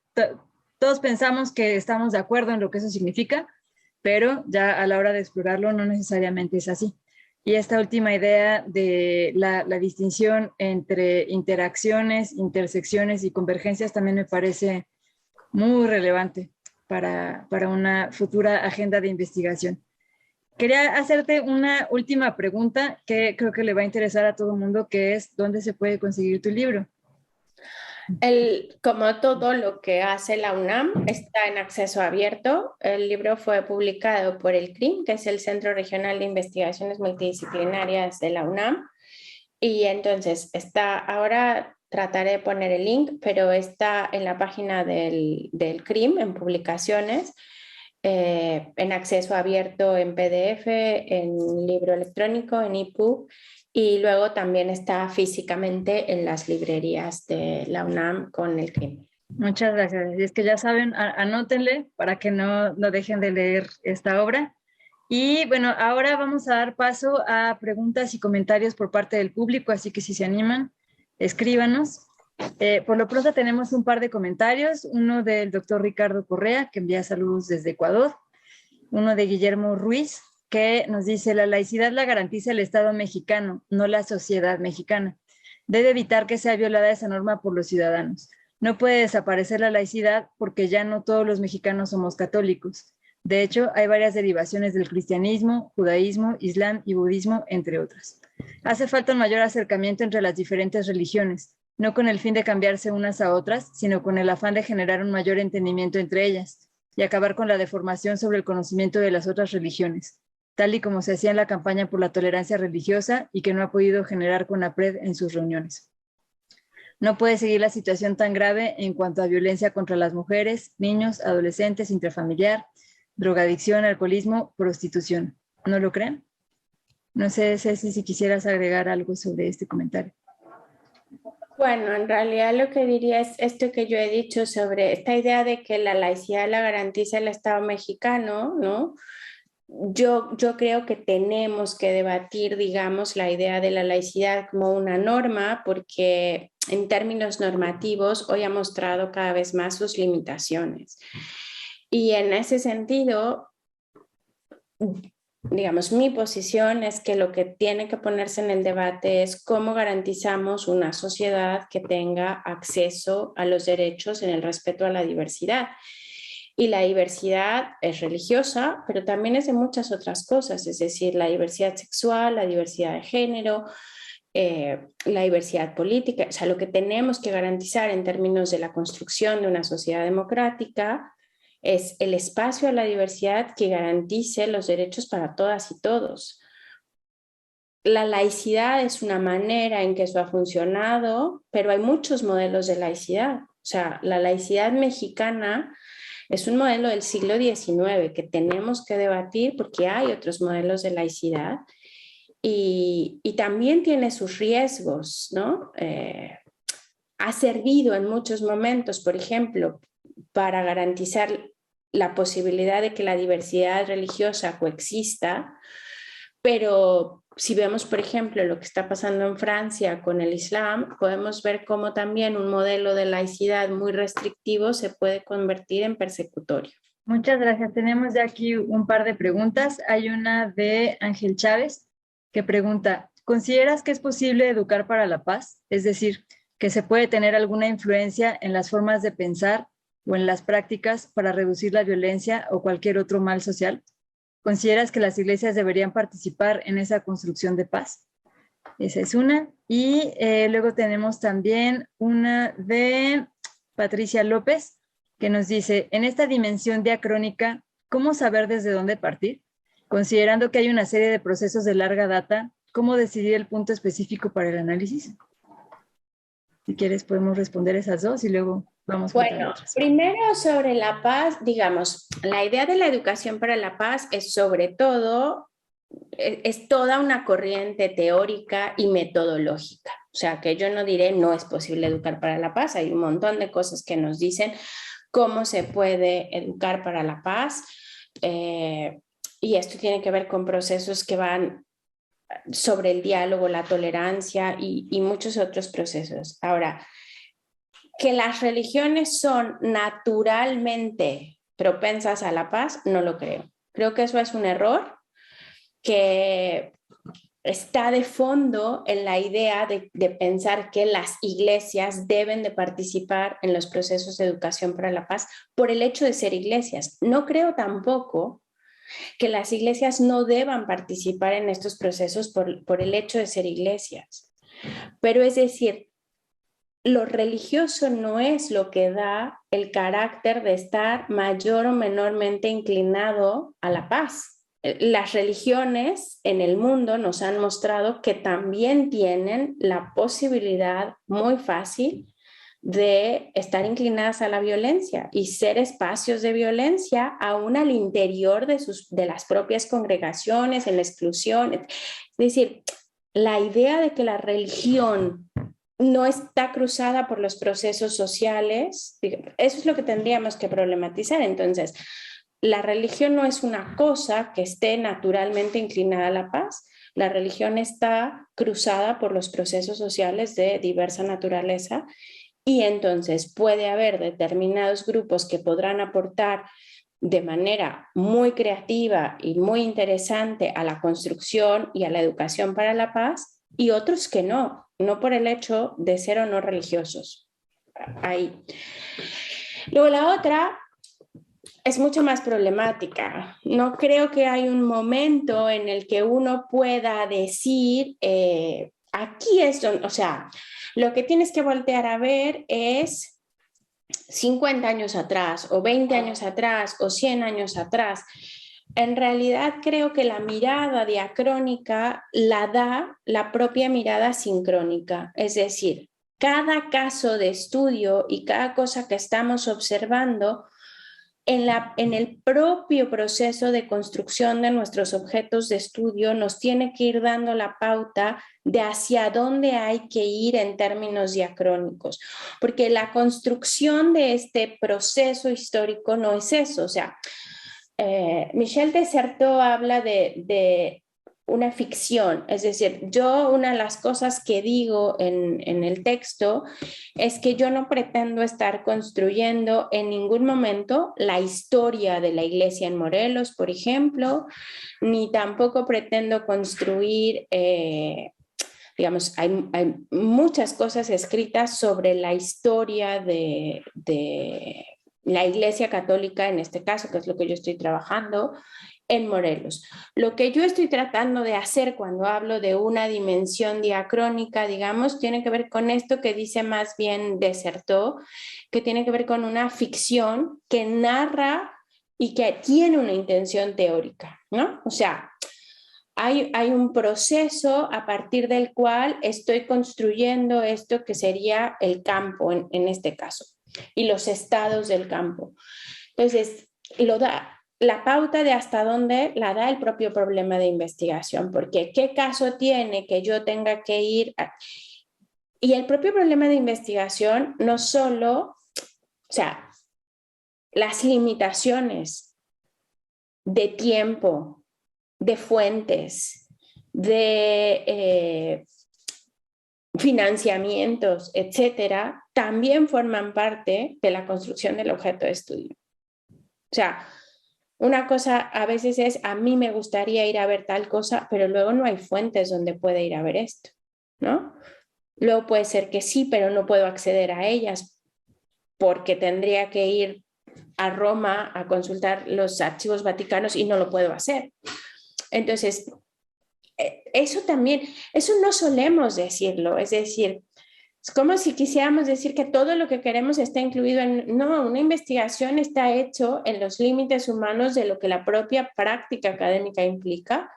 todos pensamos que estamos de acuerdo en lo que eso significa, pero ya a la hora de explorarlo no necesariamente es así. Y esta última idea de la distinción entre interacciones, intersecciones y convergencias también me parece muy relevante para una futura agenda de investigación. Quería hacerte una última pregunta que creo que le va a interesar a todo el mundo, que es ¿dónde se puede conseguir tu libro? Como todo lo que hace la UNAM está en acceso abierto. El libro fue publicado por el CRIM, que es el Centro Regional de Investigaciones Multidisciplinarias de la UNAM. Y entonces ahora trataré de poner el link, pero está en la página del CRIM, en publicaciones, en acceso abierto en PDF, en libro electrónico, en EPUB. Y luego también está físicamente en las librerías de la UNAM con el CRIM. Muchas gracias. Y es que ya saben, anótenle para que no dejen de leer esta obra. Y bueno, ahora vamos a dar paso a preguntas y comentarios por parte del público, así que si se animan, escríbanos. Por lo pronto tenemos un par de comentarios, uno del doctor Ricardo Correa, que envía saludos desde Ecuador, uno de Guillermo Ruiz, que nos dice, la laicidad la garantiza el Estado mexicano, no la sociedad mexicana. Debe evitar que sea violada esa norma por los ciudadanos. No puede desaparecer la laicidad porque ya no todos los mexicanos somos católicos. De hecho, hay varias derivaciones del cristianismo, judaísmo, islam y budismo, entre otras. Hace falta un mayor acercamiento entre las diferentes religiones, no con el fin de cambiarse unas a otras, sino con el afán de generar un mayor entendimiento entre ellas y acabar con la deformación sobre el conocimiento de las otras religiones, tal y como se hacía en la campaña por la tolerancia religiosa y que no ha podido generar CONAPRED en sus reuniones. No puede seguir la situación tan grave en cuanto a violencia contra las mujeres, niños, adolescentes, intrafamiliar, drogadicción, alcoholismo, prostitución. ¿No lo creen? No sé, Ceci, si quisieras agregar algo sobre este comentario. Bueno, en realidad lo que diría es esto que yo he dicho sobre esta idea de que la laicidad la garantiza el Estado mexicano, ¿no? Yo creo que tenemos que debatir, digamos, la idea de la laicidad como una norma, porque en términos normativos hoy ha mostrado cada vez más sus limitaciones. Y en ese sentido, digamos, mi posición es que lo que tiene que ponerse en el debate es cómo garantizamos una sociedad que tenga acceso a los derechos en el respeto a la diversidad. Y la diversidad es religiosa, pero también es de muchas otras cosas, es decir, la diversidad sexual, la diversidad de género, la diversidad política. O sea, lo que tenemos que garantizar en términos de la construcción de una sociedad democrática es el espacio a la diversidad que garantice los derechos para todas y todos. La laicidad es una manera en que eso ha funcionado, pero hay muchos modelos de laicidad. O sea, la laicidad mexicana es un modelo del siglo XIX que tenemos que debatir porque hay otros modelos de laicidad y también tiene sus riesgos, ¿no? Ha servido en muchos momentos, por ejemplo, para garantizar la posibilidad de que la diversidad religiosa coexista, pero si vemos, por ejemplo, lo que está pasando en Francia con el Islam, podemos ver cómo también un modelo de laicidad muy restrictivo se puede convertir en persecutorio. Muchas gracias. Tenemos ya aquí un par de preguntas. Hay una de Ángel Chávez que pregunta, ¿consideras que es posible educar para la paz? Es decir, que se puede tener alguna influencia en las formas de pensar o en las prácticas para reducir la violencia o cualquier otro mal social. ¿Consideras que las iglesias deberían participar en esa construcción de paz? Esa es una. Y luego tenemos también una de Patricia López, que nos dice, en esta dimensión diacrónica, ¿cómo saber desde dónde partir? Considerando que hay una serie de procesos de larga data, ¿cómo decidir el punto específico para el análisis? Si quieres, podemos responder esas dos y luego vamos con otras. Primero sobre la paz, digamos, la idea de la educación para la paz es sobre todo, es toda una corriente teórica y metodológica. O sea, que yo no diré no es posible educar para la paz, hay un montón de cosas que nos dicen cómo se puede educar para la paz, y esto tiene que ver con procesos que van sobre el diálogo, la tolerancia y muchos otros procesos. Ahora, que las religiones son naturalmente propensas a la paz, no lo creo. Creo que eso es un error que está de fondo en la idea de pensar que las iglesias deben de participar en los procesos de educación para la paz por el hecho de ser iglesias. No creo tampoco que las iglesias no deban participar en estos procesos por el hecho de ser iglesias. Pero es decir, lo religioso no es lo que da el carácter de estar mayor o menormente inclinado a la paz. Las religiones en el mundo nos han mostrado que también tienen la posibilidad muy fácil de estar inclinadas a la violencia y ser espacios de violencia aún al interior de las propias congregaciones, en la exclusión. Es decir, la idea de que la religión no está cruzada por los procesos sociales, eso es lo que tendríamos que problematizar. Entonces, la religión no es una cosa que esté naturalmente inclinada a la paz. La religión está cruzada por los procesos sociales de diversa naturaleza y entonces puede haber determinados grupos que podrán aportar de manera muy creativa y muy interesante a la construcción y a la educación para la paz y otros que no por el hecho de ser o no religiosos. Ahí. Luego la otra es mucho más problemática. No creo que hay un momento en el que uno pueda decir, aquí es donde, o sea, lo que tienes que voltear a ver es 50 años atrás, o 20 años atrás, o 100 años atrás. En realidad creo que la mirada diacrónica la da la propia mirada sincrónica, es decir, cada caso de estudio y cada cosa que estamos observando en el propio proceso de construcción de nuestros objetos de estudio nos tiene que ir dando la pauta de hacia dónde hay que ir en términos diacrónicos, porque la construcción de este proceso histórico no es eso. O sea, Michel de Certeau habla de una ficción, es decir, yo una de las cosas que digo en el texto es que yo no pretendo estar construyendo en ningún momento la historia de la iglesia en Morelos, por ejemplo, ni tampoco pretendo construir, digamos, hay muchas cosas escritas sobre la historia de la iglesia católica, en este caso, que es lo que yo estoy trabajando, en Morelos. Lo que yo estoy tratando de hacer cuando hablo de una dimensión diacrónica, digamos, tiene que ver con esto que dice más bien de Certeau, que tiene que ver con una ficción que narra y que tiene una intención teórica, ¿no? O sea, hay un proceso a partir del cual estoy construyendo esto que sería el campo en este caso y los estados del campo. Entonces, la pauta de hasta dónde la da el propio problema de investigación, porque ¿qué caso tiene que yo tenga que ir Y el propio problema de investigación no solo, o sea, las limitaciones de tiempo, de fuentes, de financiamientos, etcétera, también forman parte de la construcción del objeto de estudio. O sea, una cosa a veces es, a mí me gustaría ir a ver tal cosa, pero luego no hay fuentes donde pueda ir a ver esto, ¿no? Luego puede ser que sí, pero no puedo acceder a ellas porque tendría que ir a Roma a consultar los archivos vaticanos y no lo puedo hacer. Entonces, eso también, eso no solemos decirlo, es decir, es como si quisiéramos decir que todo lo que queremos está incluido en... No, una investigación está hecho en los límites humanos de lo que la propia práctica académica implica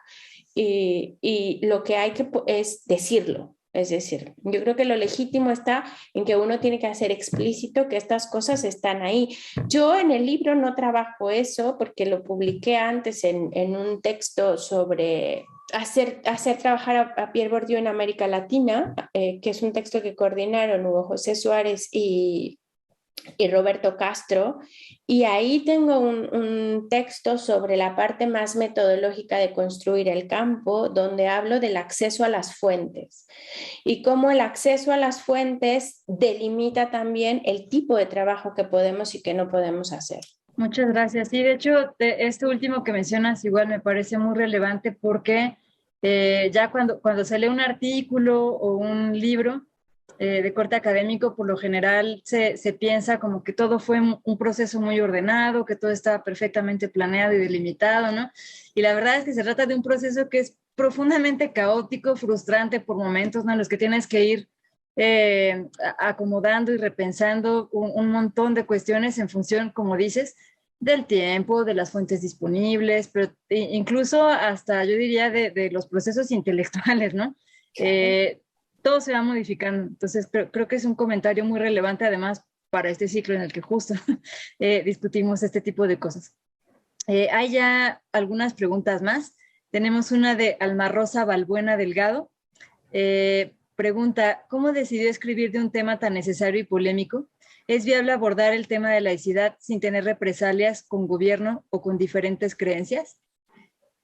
y lo que hay que es decirlo. Es decir, yo creo que lo legítimo está en que uno tiene que hacer explícito que estas cosas están ahí. Yo en el libro no trabajo eso porque lo publiqué antes en un texto sobre hacer trabajar a Pierre Bourdieu en América Latina, que es un texto que coordinaron Hugo José Suárez y Roberto Castro, y ahí tengo un texto sobre la parte más metodológica de construir el campo, donde hablo del acceso a las fuentes y cómo el acceso a las fuentes delimita también el tipo de trabajo que podemos y que no podemos hacer. Muchas gracias. Sí, de hecho, este último que mencionas igual me parece muy relevante porque ya cuando se lee un artículo o un libro de corte académico, por lo general se piensa como que todo fue un proceso muy ordenado, que todo estaba perfectamente planeado y delimitado, ¿no? Y la verdad es que se trata de un proceso que es profundamente caótico, frustrante por momentos, ¿no? En los que tienes que ir acomodando y repensando un montón de cuestiones en función, como dices, del tiempo, de las fuentes disponibles, pero incluso hasta, yo diría, de los procesos intelectuales, ¿no? Todo se va modificando. Entonces, creo que es un comentario muy relevante, además, para este ciclo en el que justo discutimos este tipo de cosas. Hay ya algunas preguntas más. Tenemos una de Alma Rosa Balbuena Delgado. Pregunta, ¿cómo decidió escribir de un tema tan necesario y polémico? ¿Es viable abordar el tema de laicidad sin tener represalias con gobierno o con diferentes creencias?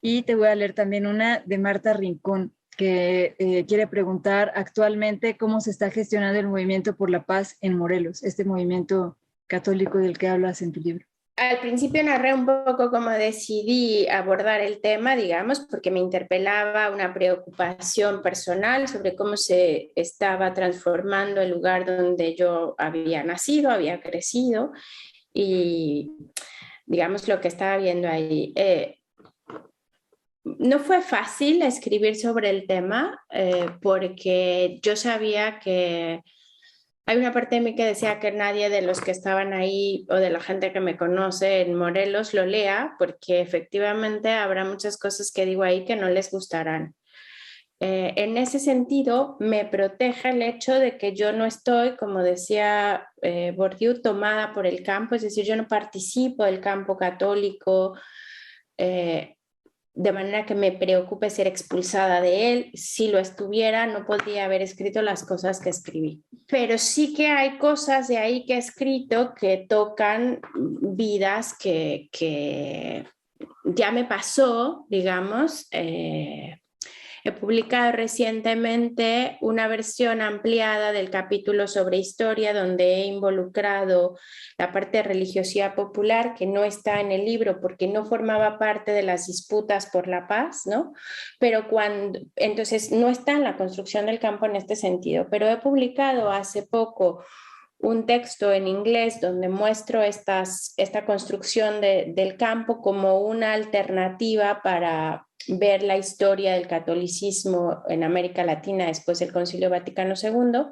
Y te voy a leer también una de Marta Rincón, que quiere preguntar actualmente cómo se está gestionando el movimiento por la paz en Morelos, este movimiento católico del que hablas en tu libro. Al principio narré un poco cómo decidí abordar el tema, digamos, porque me interpelaba una preocupación personal sobre cómo se estaba transformando el lugar donde yo había nacido, había crecido y, digamos, lo que estaba viendo ahí. No fue fácil escribir sobre el tema porque yo sabía que hay una parte de mí que decía que nadie de los que estaban ahí o de la gente que me conoce en Morelos lo lea, porque efectivamente habrá muchas cosas que digo ahí que no les gustarán. En ese sentido, me protege el hecho de que yo no estoy, como decía Bourdieu, tomada por el campo, es decir, yo no participo del campo católico, de manera que me preocupe ser expulsada de él. Si lo estuviera, no podría haber escrito las cosas que escribí. Pero sí que hay cosas de ahí que he escrito que tocan vidas que ya me pasó, digamos. He publicado recientemente una versión ampliada del capítulo sobre historia donde he involucrado la parte de religiosidad popular que no está en el libro porque no formaba parte de las disputas por la paz, ¿no? Pero entonces no está en la construcción del campo en este sentido, pero he publicado hace poco un texto en inglés donde muestro esta construcción del campo como una alternativa para ver la historia del catolicismo en América Latina después del Concilio Vaticano II.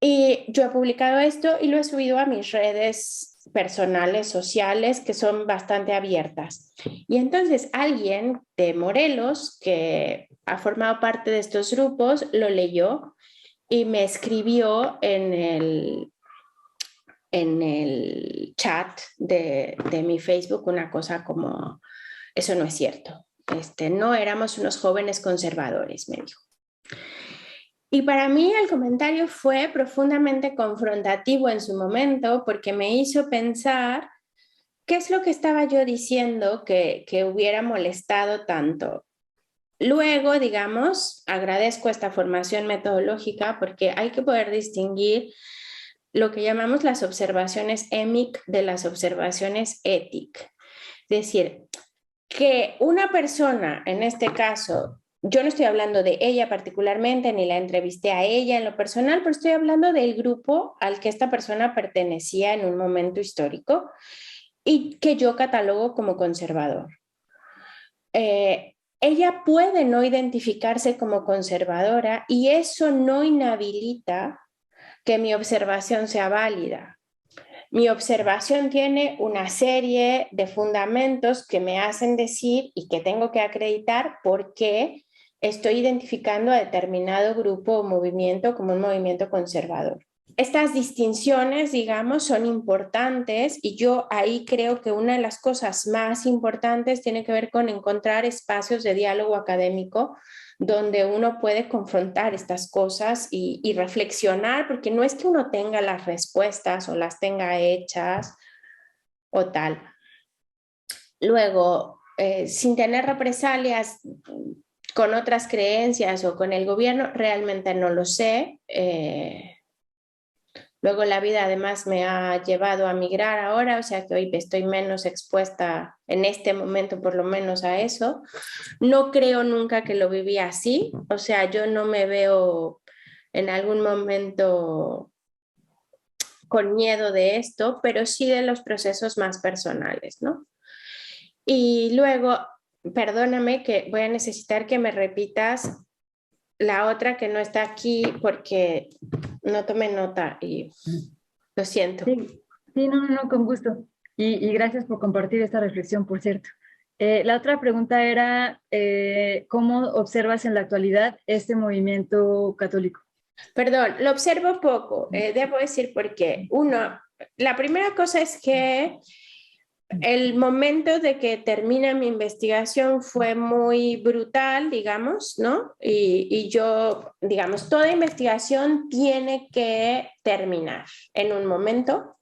Y yo he publicado esto y lo he subido a mis redes personales, sociales, que son bastante abiertas. Y entonces alguien de Morelos, que ha formado parte de estos grupos, lo leyó y me escribió en el chat de mi Facebook una cosa como, eso no es cierto. No éramos unos jóvenes conservadores, me dijo. Y para mí el comentario fue profundamente confrontativo en su momento porque me hizo pensar qué es lo que estaba yo diciendo que hubiera molestado tanto. Luego, digamos, agradezco esta formación metodológica porque hay que poder distinguir lo que llamamos las observaciones EMIC de las observaciones ETIC. Es decir, que una persona, en este caso, yo no estoy hablando de ella particularmente, ni la entrevisté a ella en lo personal, pero estoy hablando del grupo al que esta persona pertenecía en un momento histórico y que yo catalogo como conservador. Ella puede no identificarse como conservadora y eso no inhabilita que mi observación sea válida. Mi observación tiene una serie de fundamentos que me hacen decir y que tengo que acreditar por qué estoy identificando a determinado grupo o movimiento como un movimiento conservador. Estas distinciones, digamos, son importantes y yo ahí creo que una de las cosas más importantes tiene que ver con encontrar espacios de diálogo académico donde uno puede confrontar estas cosas y reflexionar, porque no es que uno tenga las respuestas o las tenga hechas o tal. Luego, sin tener represalias con otras creencias o con el gobierno, realmente no lo sé. Luego la vida además me ha llevado a migrar ahora, o sea que hoy estoy menos expuesta en este momento por lo menos a eso. No creo nunca que lo viví así, o sea, yo no me veo en algún momento con miedo de esto, pero sí de los procesos más personales, ¿no? Y luego, perdóname que voy a necesitar que me repitas la otra que no está aquí porque no tomé nota y lo siento. Sí, sí, no, no, no, con gusto. Y gracias por compartir esta reflexión, por cierto. La otra pregunta era, ¿cómo observas en la actualidad este movimiento católico? Perdón, lo observo poco, debo decir porque uno, la primera cosa es que el momento de que termina mi investigación fue muy brutal, digamos, ¿no? Y yo, digamos, toda investigación tiene que terminar en un momento,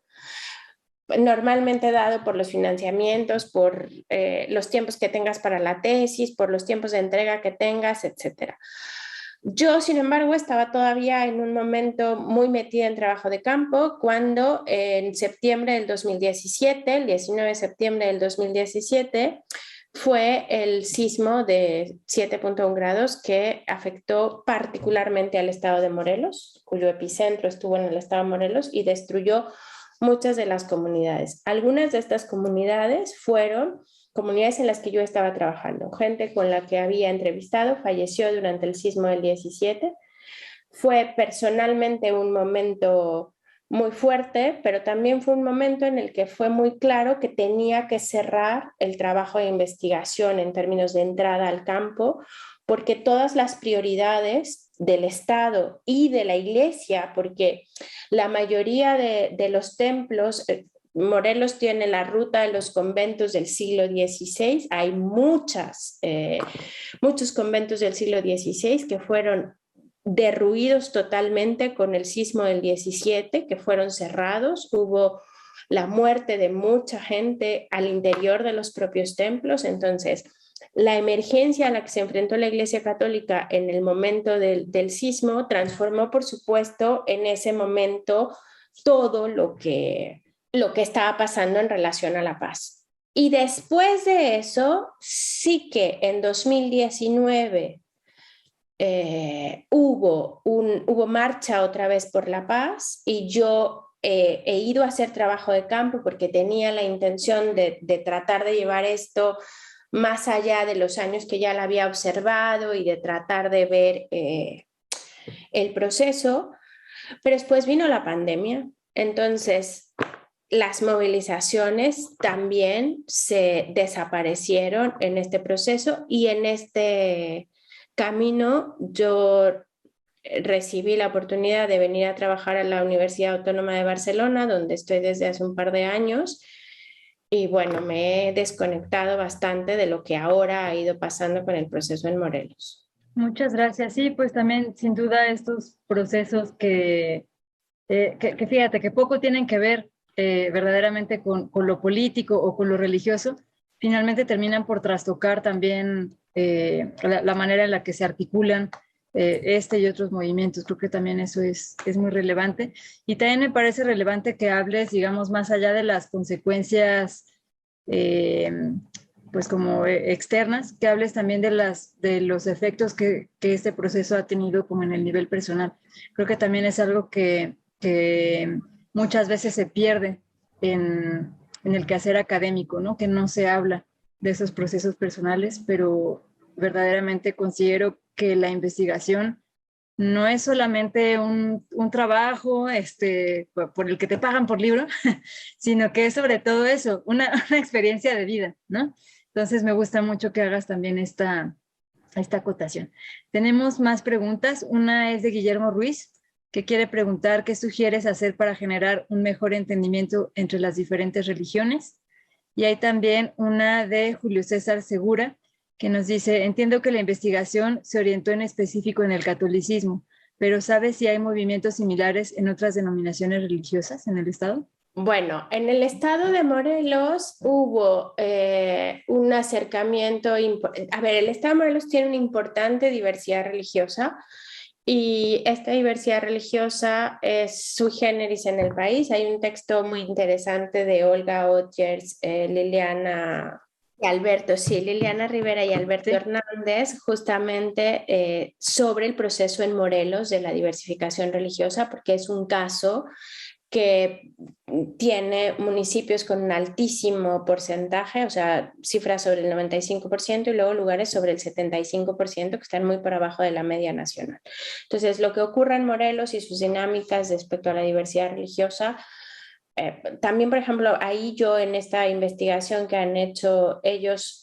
normalmente dado por los financiamientos, por los tiempos que tengas para la tesis, por los tiempos de entrega que tengas, etcétera. Yo, sin embargo, estaba todavía en un momento muy metida en trabajo de campo cuando en septiembre del 2017, el 19 de septiembre del 2017, fue el sismo de 7.1 grados que afectó particularmente al estado de Morelos, cuyo epicentro estuvo en el estado de Morelos y destruyó muchas de las comunidades. Algunas de estas comunidades fueron comunidades en las que yo estaba trabajando. Gente con la que había entrevistado falleció durante el sismo del 17. Fue personalmente un momento muy fuerte, pero también fue un momento en el que fue muy claro que tenía que cerrar el trabajo de investigación en términos de entrada al campo, porque todas las prioridades del Estado y de la Iglesia, porque la mayoría de los templos, Morelos tiene la ruta de los conventos del siglo XVI, hay muchos conventos del siglo XVI que fueron derruidos totalmente con el sismo del 17, que fueron cerrados, hubo la muerte de mucha gente al interior de los propios templos, entonces la emergencia a la que se enfrentó la Iglesia Católica en el momento del sismo transformó, por supuesto, en ese momento todo lo que estaba pasando en relación a la paz. Y después de eso, sí que en 2019 hubo marcha otra vez por la paz y yo he ido a hacer trabajo de campo porque tenía la intención de tratar de llevar esto más allá de los años que ya la había observado y de tratar de ver el proceso, pero después vino la pandemia. Entonces, las movilizaciones también se desaparecieron en este proceso y en este camino yo recibí la oportunidad de venir a trabajar a la Universidad Autónoma de Barcelona, donde estoy desde hace un par de años. Y bueno, me he desconectado bastante de lo que ahora ha ido pasando con el proceso en Morelos. Muchas gracias. Sí, pues también sin duda estos procesos que fíjate que poco tienen que ver verdaderamente con lo político o con lo religioso, finalmente terminan por trastocar también la manera en la que se articulan este y otros movimientos. Creo que también eso es muy relevante. Y también me parece relevante que hables, digamos, más allá de las consecuencias, pues como externas, que hables también de los efectos que este proceso ha tenido como en el nivel personal. Creo que también es algo que muchas veces se pierde en el quehacer académico, ¿no? Que no se habla de esos procesos personales, pero verdaderamente considero que la investigación no es solamente un trabajo por el que te pagan por libro, sino que es sobre todo eso, una experiencia de vida, ¿no? Entonces me gusta mucho que hagas también esta acotación. Tenemos más preguntas. Una es de Guillermo Ruiz, que quiere preguntar qué sugieres hacer para generar un mejor entendimiento entre las diferentes religiones. Y hay también una de Julio César Segura, que nos dice, entiendo que la investigación se orientó en específico en el catolicismo, pero ¿sabes si hay movimientos similares en otras denominaciones religiosas en el Estado? Bueno, en el estado de Morelos hubo un acercamiento. A ver, el estado de Morelos tiene una importante diversidad religiosa y esta diversidad religiosa es sui generis en el país. Hay un texto muy interesante de Olga Otters, Liliana y Alberto, sí, Liliana Rivera y Alberto Sí. Hernández, justamente sobre el proceso en Morelos de la diversificación religiosa, porque es un caso que tiene municipios con un altísimo porcentaje, o sea, cifras sobre el 95% y luego lugares sobre el 75% que están muy por abajo de la media nacional. Entonces, lo que ocurre en Morelos y sus dinámicas respecto a la diversidad religiosa, también, por ejemplo, ahí yo en esta investigación que han hecho ellas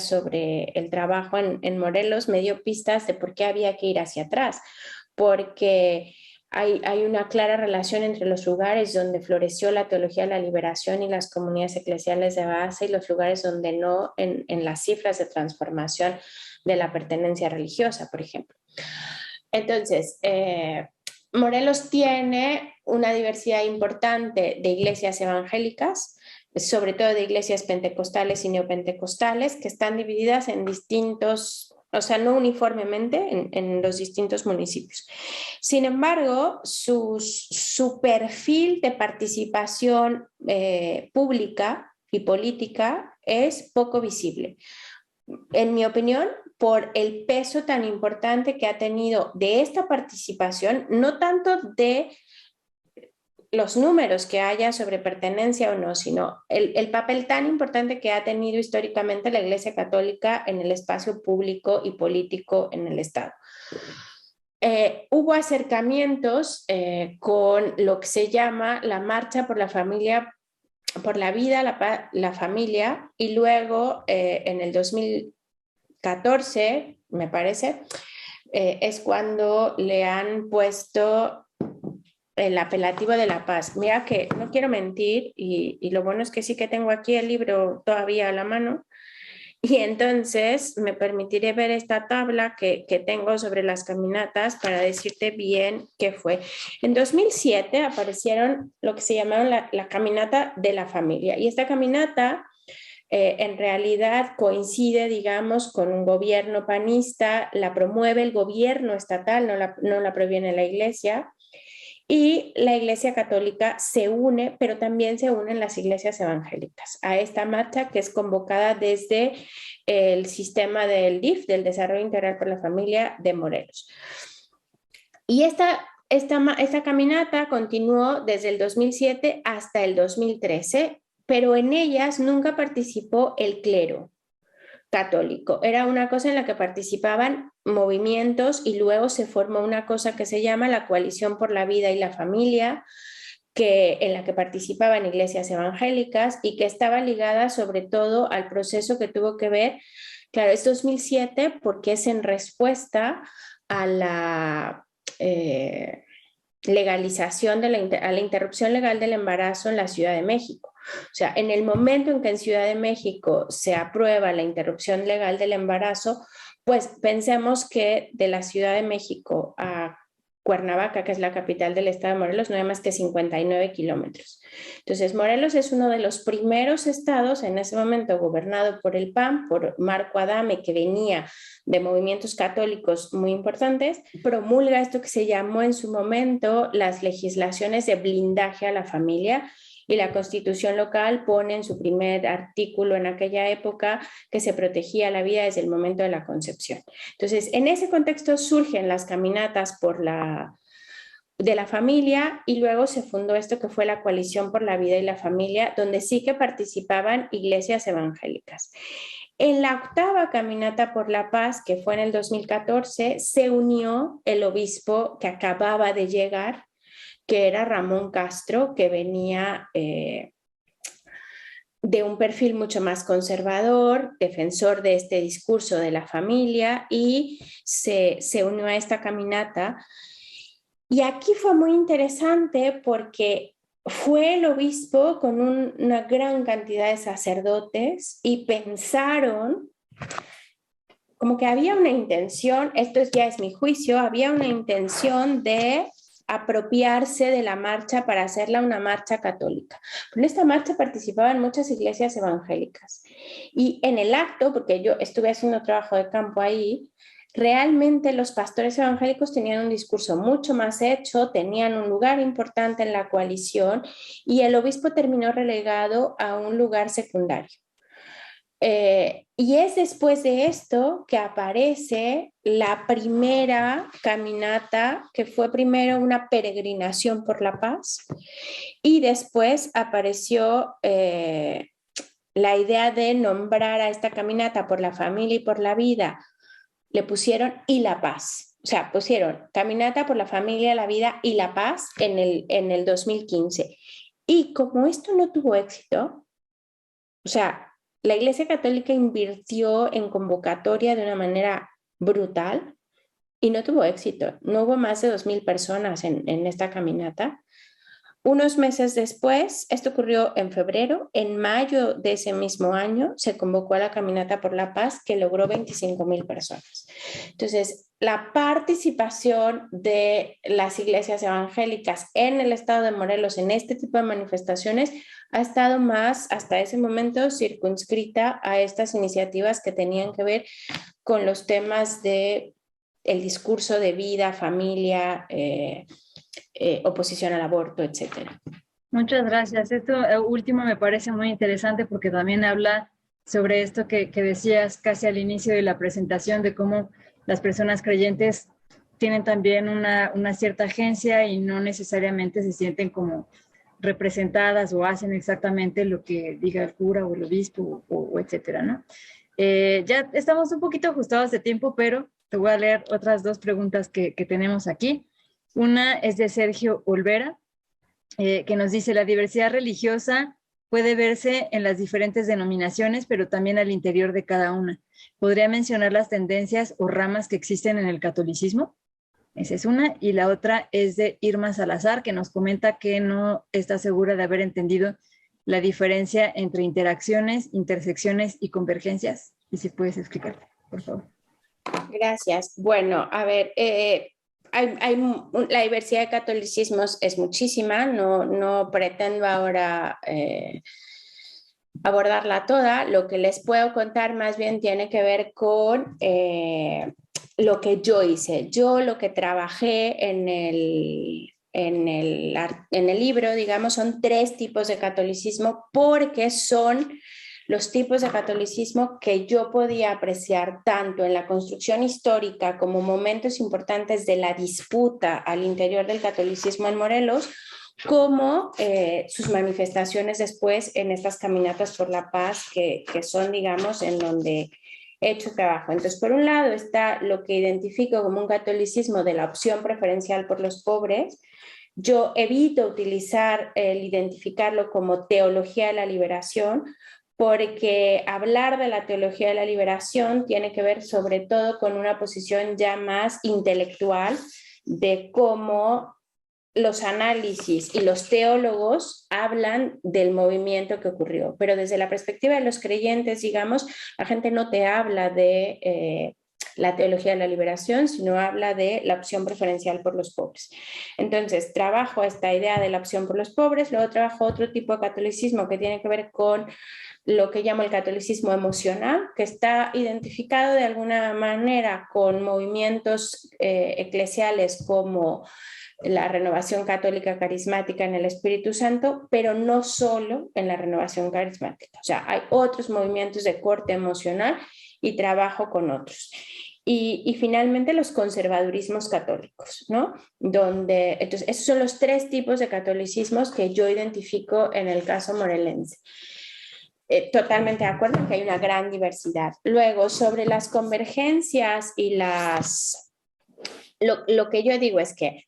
sobre el trabajo en Morelos, me dio pistas de por qué había que ir hacia atrás, porque hay una clara relación entre los lugares donde floreció la teología de la liberación y las comunidades eclesiales de base y los lugares donde no, en las cifras de transformación de la pertenencia religiosa, por ejemplo. Entonces, Morelos tiene una diversidad importante de iglesias evangélicas, sobre todo de iglesias pentecostales y neopentecostales, que están divididas en distintos, o sea, no uniformemente en los distintos municipios. Sin embargo, su perfil de participación pública y política es poco visible. En mi opinión, por el peso tan importante que ha tenido de esta participación, no tanto de los números que haya sobre pertenencia o no, sino el papel tan importante que ha tenido históricamente la Iglesia Católica en el espacio público y político en el Estado. Hubo acercamientos con lo que se llama la Marcha por la Familia, por la Vida, la Familia, y luego en el 2014, me parece, es cuando le han puesto el apelativo de la paz. Mira que no quiero mentir y lo bueno es que sí que tengo aquí el libro todavía a la mano y entonces me permitiré ver esta tabla que tengo sobre las caminatas para decirte bien qué fue. En 2007 aparecieron lo que se llamaron la caminata de la familia y esta caminata en realidad coincide, digamos, con un gobierno panista, la promueve el gobierno estatal, no la proviene la iglesia. Y la Iglesia Católica se une, pero también se unen las iglesias evangélicas a esta marcha que es convocada desde el sistema del DIF, del Desarrollo Integral por la Familia de Morelos. Y esta caminata continuó desde el 2007 hasta el 2013, pero en ellas nunca participó el clero católico. Era una cosa en la que participaban movimientos y luego se formó una cosa que se llama la Coalición por la Vida y la Familia, en la que participaban iglesias evangélicas y que estaba ligada sobre todo al proceso que tuvo que ver, claro, es 2007 porque es en respuesta a la legalización a la interrupción legal del embarazo en la Ciudad de México. O sea, en el momento en que en Ciudad de México se aprueba la interrupción legal del embarazo, pues pensemos que de la Ciudad de México a Cuernavaca, que es la capital del estado de Morelos, no hay más que 59 kilómetros. Entonces, Morelos es uno de los primeros estados en ese momento gobernado por el PAN, por Marco Adame, que venía de movimientos católicos muy importantes, promulga esto que se llamó en su momento las legislaciones de blindaje a la familia, y la Constitución local pone en su primer artículo en aquella época que se protegía la vida desde el momento de la concepción. Entonces, en ese contexto surgen las caminatas de la familia, y luego se fundó esto que fue la Coalición por la Vida y la Familia, donde sí que participaban iglesias evangélicas. En la 8ª Caminata por la Paz, que fue en el 2014, se unió el obispo que acababa de llegar, que era Ramón Castro, que venía de un perfil mucho más conservador, defensor de este discurso de la familia, y se unió a esta caminata. Y aquí fue muy interesante porque fue el obispo con una gran cantidad de sacerdotes, y pensaron como que había una intención, esto ya es mi juicio, había una intención de apropiarse de la marcha para hacerla una marcha católica. En esta marcha participaban muchas iglesias evangélicas, y en el acto, porque yo estuve haciendo trabajo de campo ahí, realmente los pastores evangélicos tenían un discurso mucho más hecho, tenían un lugar importante en la coalición, y el obispo terminó relegado a un lugar secundario. Y es después de esto que aparece la primera caminata, que fue primero una peregrinación por la paz, y después apareció la idea de nombrar a esta caminata por la familia y por la vida. Le pusieron y la paz. O sea, pusieron caminata por la familia, la vida y la paz en el 2015. Y como esto no tuvo éxito, o sea, la Iglesia Católica invirtió en convocatoria de una manera brutal y no tuvo éxito. No hubo más de 2,000 personas en esta caminata. Unos meses después, esto ocurrió en febrero, en mayo de ese mismo año se convocó a la Caminata por la Paz, que logró 25,000 personas. Entonces, la participación de las iglesias evangélicas en el estado de Morelos en este tipo de manifestaciones ha estado más, hasta ese momento, circunscrita a estas iniciativas que tenían que ver con los temas de el discurso de vida, familia, oposición al aborto, etcétera. Muchas gracias. Esto último me parece muy interesante porque también habla sobre esto que decías casi al inicio de la presentación, de cómo las personas creyentes tienen también una cierta agencia y no necesariamente se sienten como representadas o hacen exactamente lo que diga el cura o el obispo o etcétera, ¿no? Ya estamos un poquito ajustados de tiempo, pero te voy a leer otras 2 preguntas que tenemos aquí. Una es de Sergio Olvera, que nos dice: la diversidad religiosa puede verse en las diferentes denominaciones, pero también al interior de cada una. ¿Podría mencionar las tendencias o ramas que existen en el catolicismo? Esa es una. Y la otra es de Irma Salazar, que nos comenta que no está segura de haber entendido la diferencia entre interacciones, intersecciones y convergencias. Y si puedes explicar, por favor. Gracias. Bueno, a ver, la diversidad de catolicismos es muchísima, no pretendo ahora abordarla toda. Lo que les puedo contar más bien tiene que ver con lo que yo hice. Yo lo que trabajé en el libro, digamos, son 3 tipos de catolicismo, porque son los tipos de catolicismo que yo podía apreciar tanto en la construcción histórica como momentos importantes de la disputa al interior del catolicismo en Morelos, como sus manifestaciones después en estas caminatas por la paz que son, digamos, en donde he hecho trabajo. Entonces, por un lado está lo que identifico como un catolicismo de la opción preferencial por los pobres. Yo evito utilizar identificarlo como teología de la liberación, porque hablar de la teología de la liberación tiene que ver sobre todo con una posición ya más intelectual de cómo los análisis y los teólogos hablan del movimiento que ocurrió, pero desde la perspectiva de los creyentes, digamos, la gente no te habla de la teología de la liberación, sino habla de la opción preferencial por los pobres. Entonces, trabajo esta idea de la opción por los pobres, luego trabajo otro tipo de catolicismo que tiene que ver con lo que llamo el catolicismo emocional, que está identificado de alguna manera con movimientos eclesiales como la renovación católica carismática en el Espíritu Santo, pero no solo en la renovación carismática. O sea, hay otros movimientos de corte emocional y trabajo con otros. Y finalmente los conservadurismos católicos, ¿no? Entonces, esos son los tres tipos de catolicismos que yo identifico en el caso morelense. Totalmente de acuerdo en que hay una gran diversidad. Luego, sobre las convergencias y lo que yo digo es que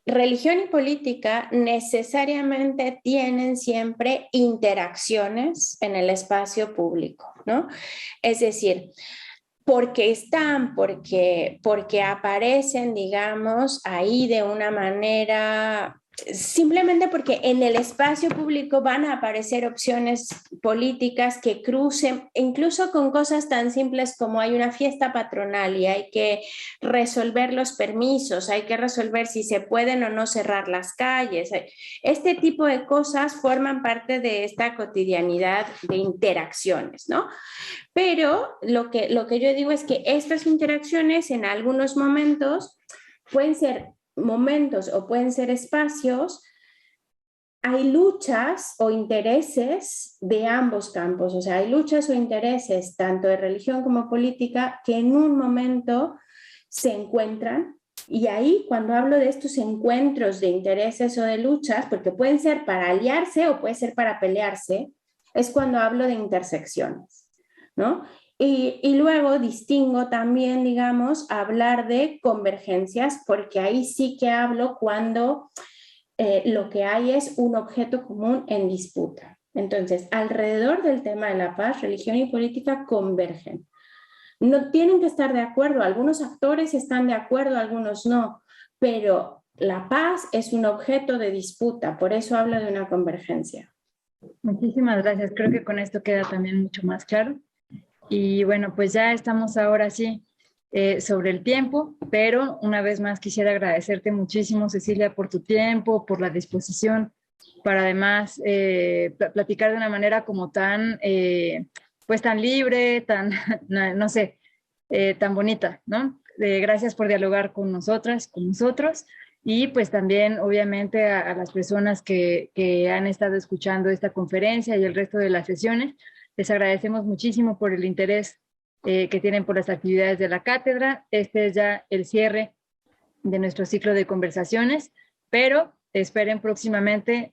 religión y política necesariamente tienen siempre interacciones en el espacio público, ¿no? Es decir, porque aparecen, digamos, ahí de una manera, simplemente porque en el espacio público van a aparecer opciones políticas que crucen, incluso con cosas tan simples como hay una fiesta patronal y hay que resolver los permisos, hay que resolver si se pueden o no cerrar las calles. Este tipo de cosas forman parte de esta cotidianidad de interacciones, ¿no? Pero lo que yo digo es que estas interacciones en algunos momentos pueden ser momentos o pueden ser espacios, hay luchas o intereses de ambos campos, o sea, hay luchas o intereses tanto de religión como política que en un momento se encuentran. Y ahí, cuando hablo de estos encuentros de intereses o de luchas, porque pueden ser para aliarse o puede ser para pelearse, es cuando hablo de intersecciones, ¿no? Y luego distingo también, digamos, hablar de convergencias, porque ahí sí que hablo cuando lo que hay es un objeto común en disputa. Entonces, alrededor del tema de la paz, religión y política convergen. No tienen que estar de acuerdo, algunos actores están de acuerdo, algunos no, pero la paz es un objeto de disputa, por eso hablo de una convergencia. Muchísimas gracias. Creo que con esto queda también mucho más claro. Y bueno, pues ya estamos ahora sí sobre el tiempo, pero una vez más quisiera agradecerte muchísimo, Cecilia, por tu tiempo, por la disposición, para además platicar de una manera como tan, pues tan libre, tan, no sé, tan bonita, ¿no? Gracias por dialogar con nosotras, con nosotros. Y pues también, obviamente, a las personas que han estado escuchando esta conferencia y el resto de las sesiones, les agradecemos muchísimo por el interés que tienen por las actividades de la cátedra. Este es ya el cierre de nuestro ciclo de conversaciones, pero esperen próximamente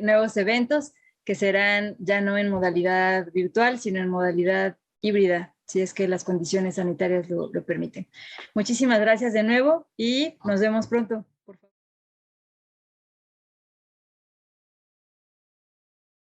nuevos eventos que serán ya no en modalidad virtual, sino en modalidad híbrida, si es que las condiciones sanitarias lo permiten. Muchísimas gracias de nuevo y nos vemos pronto.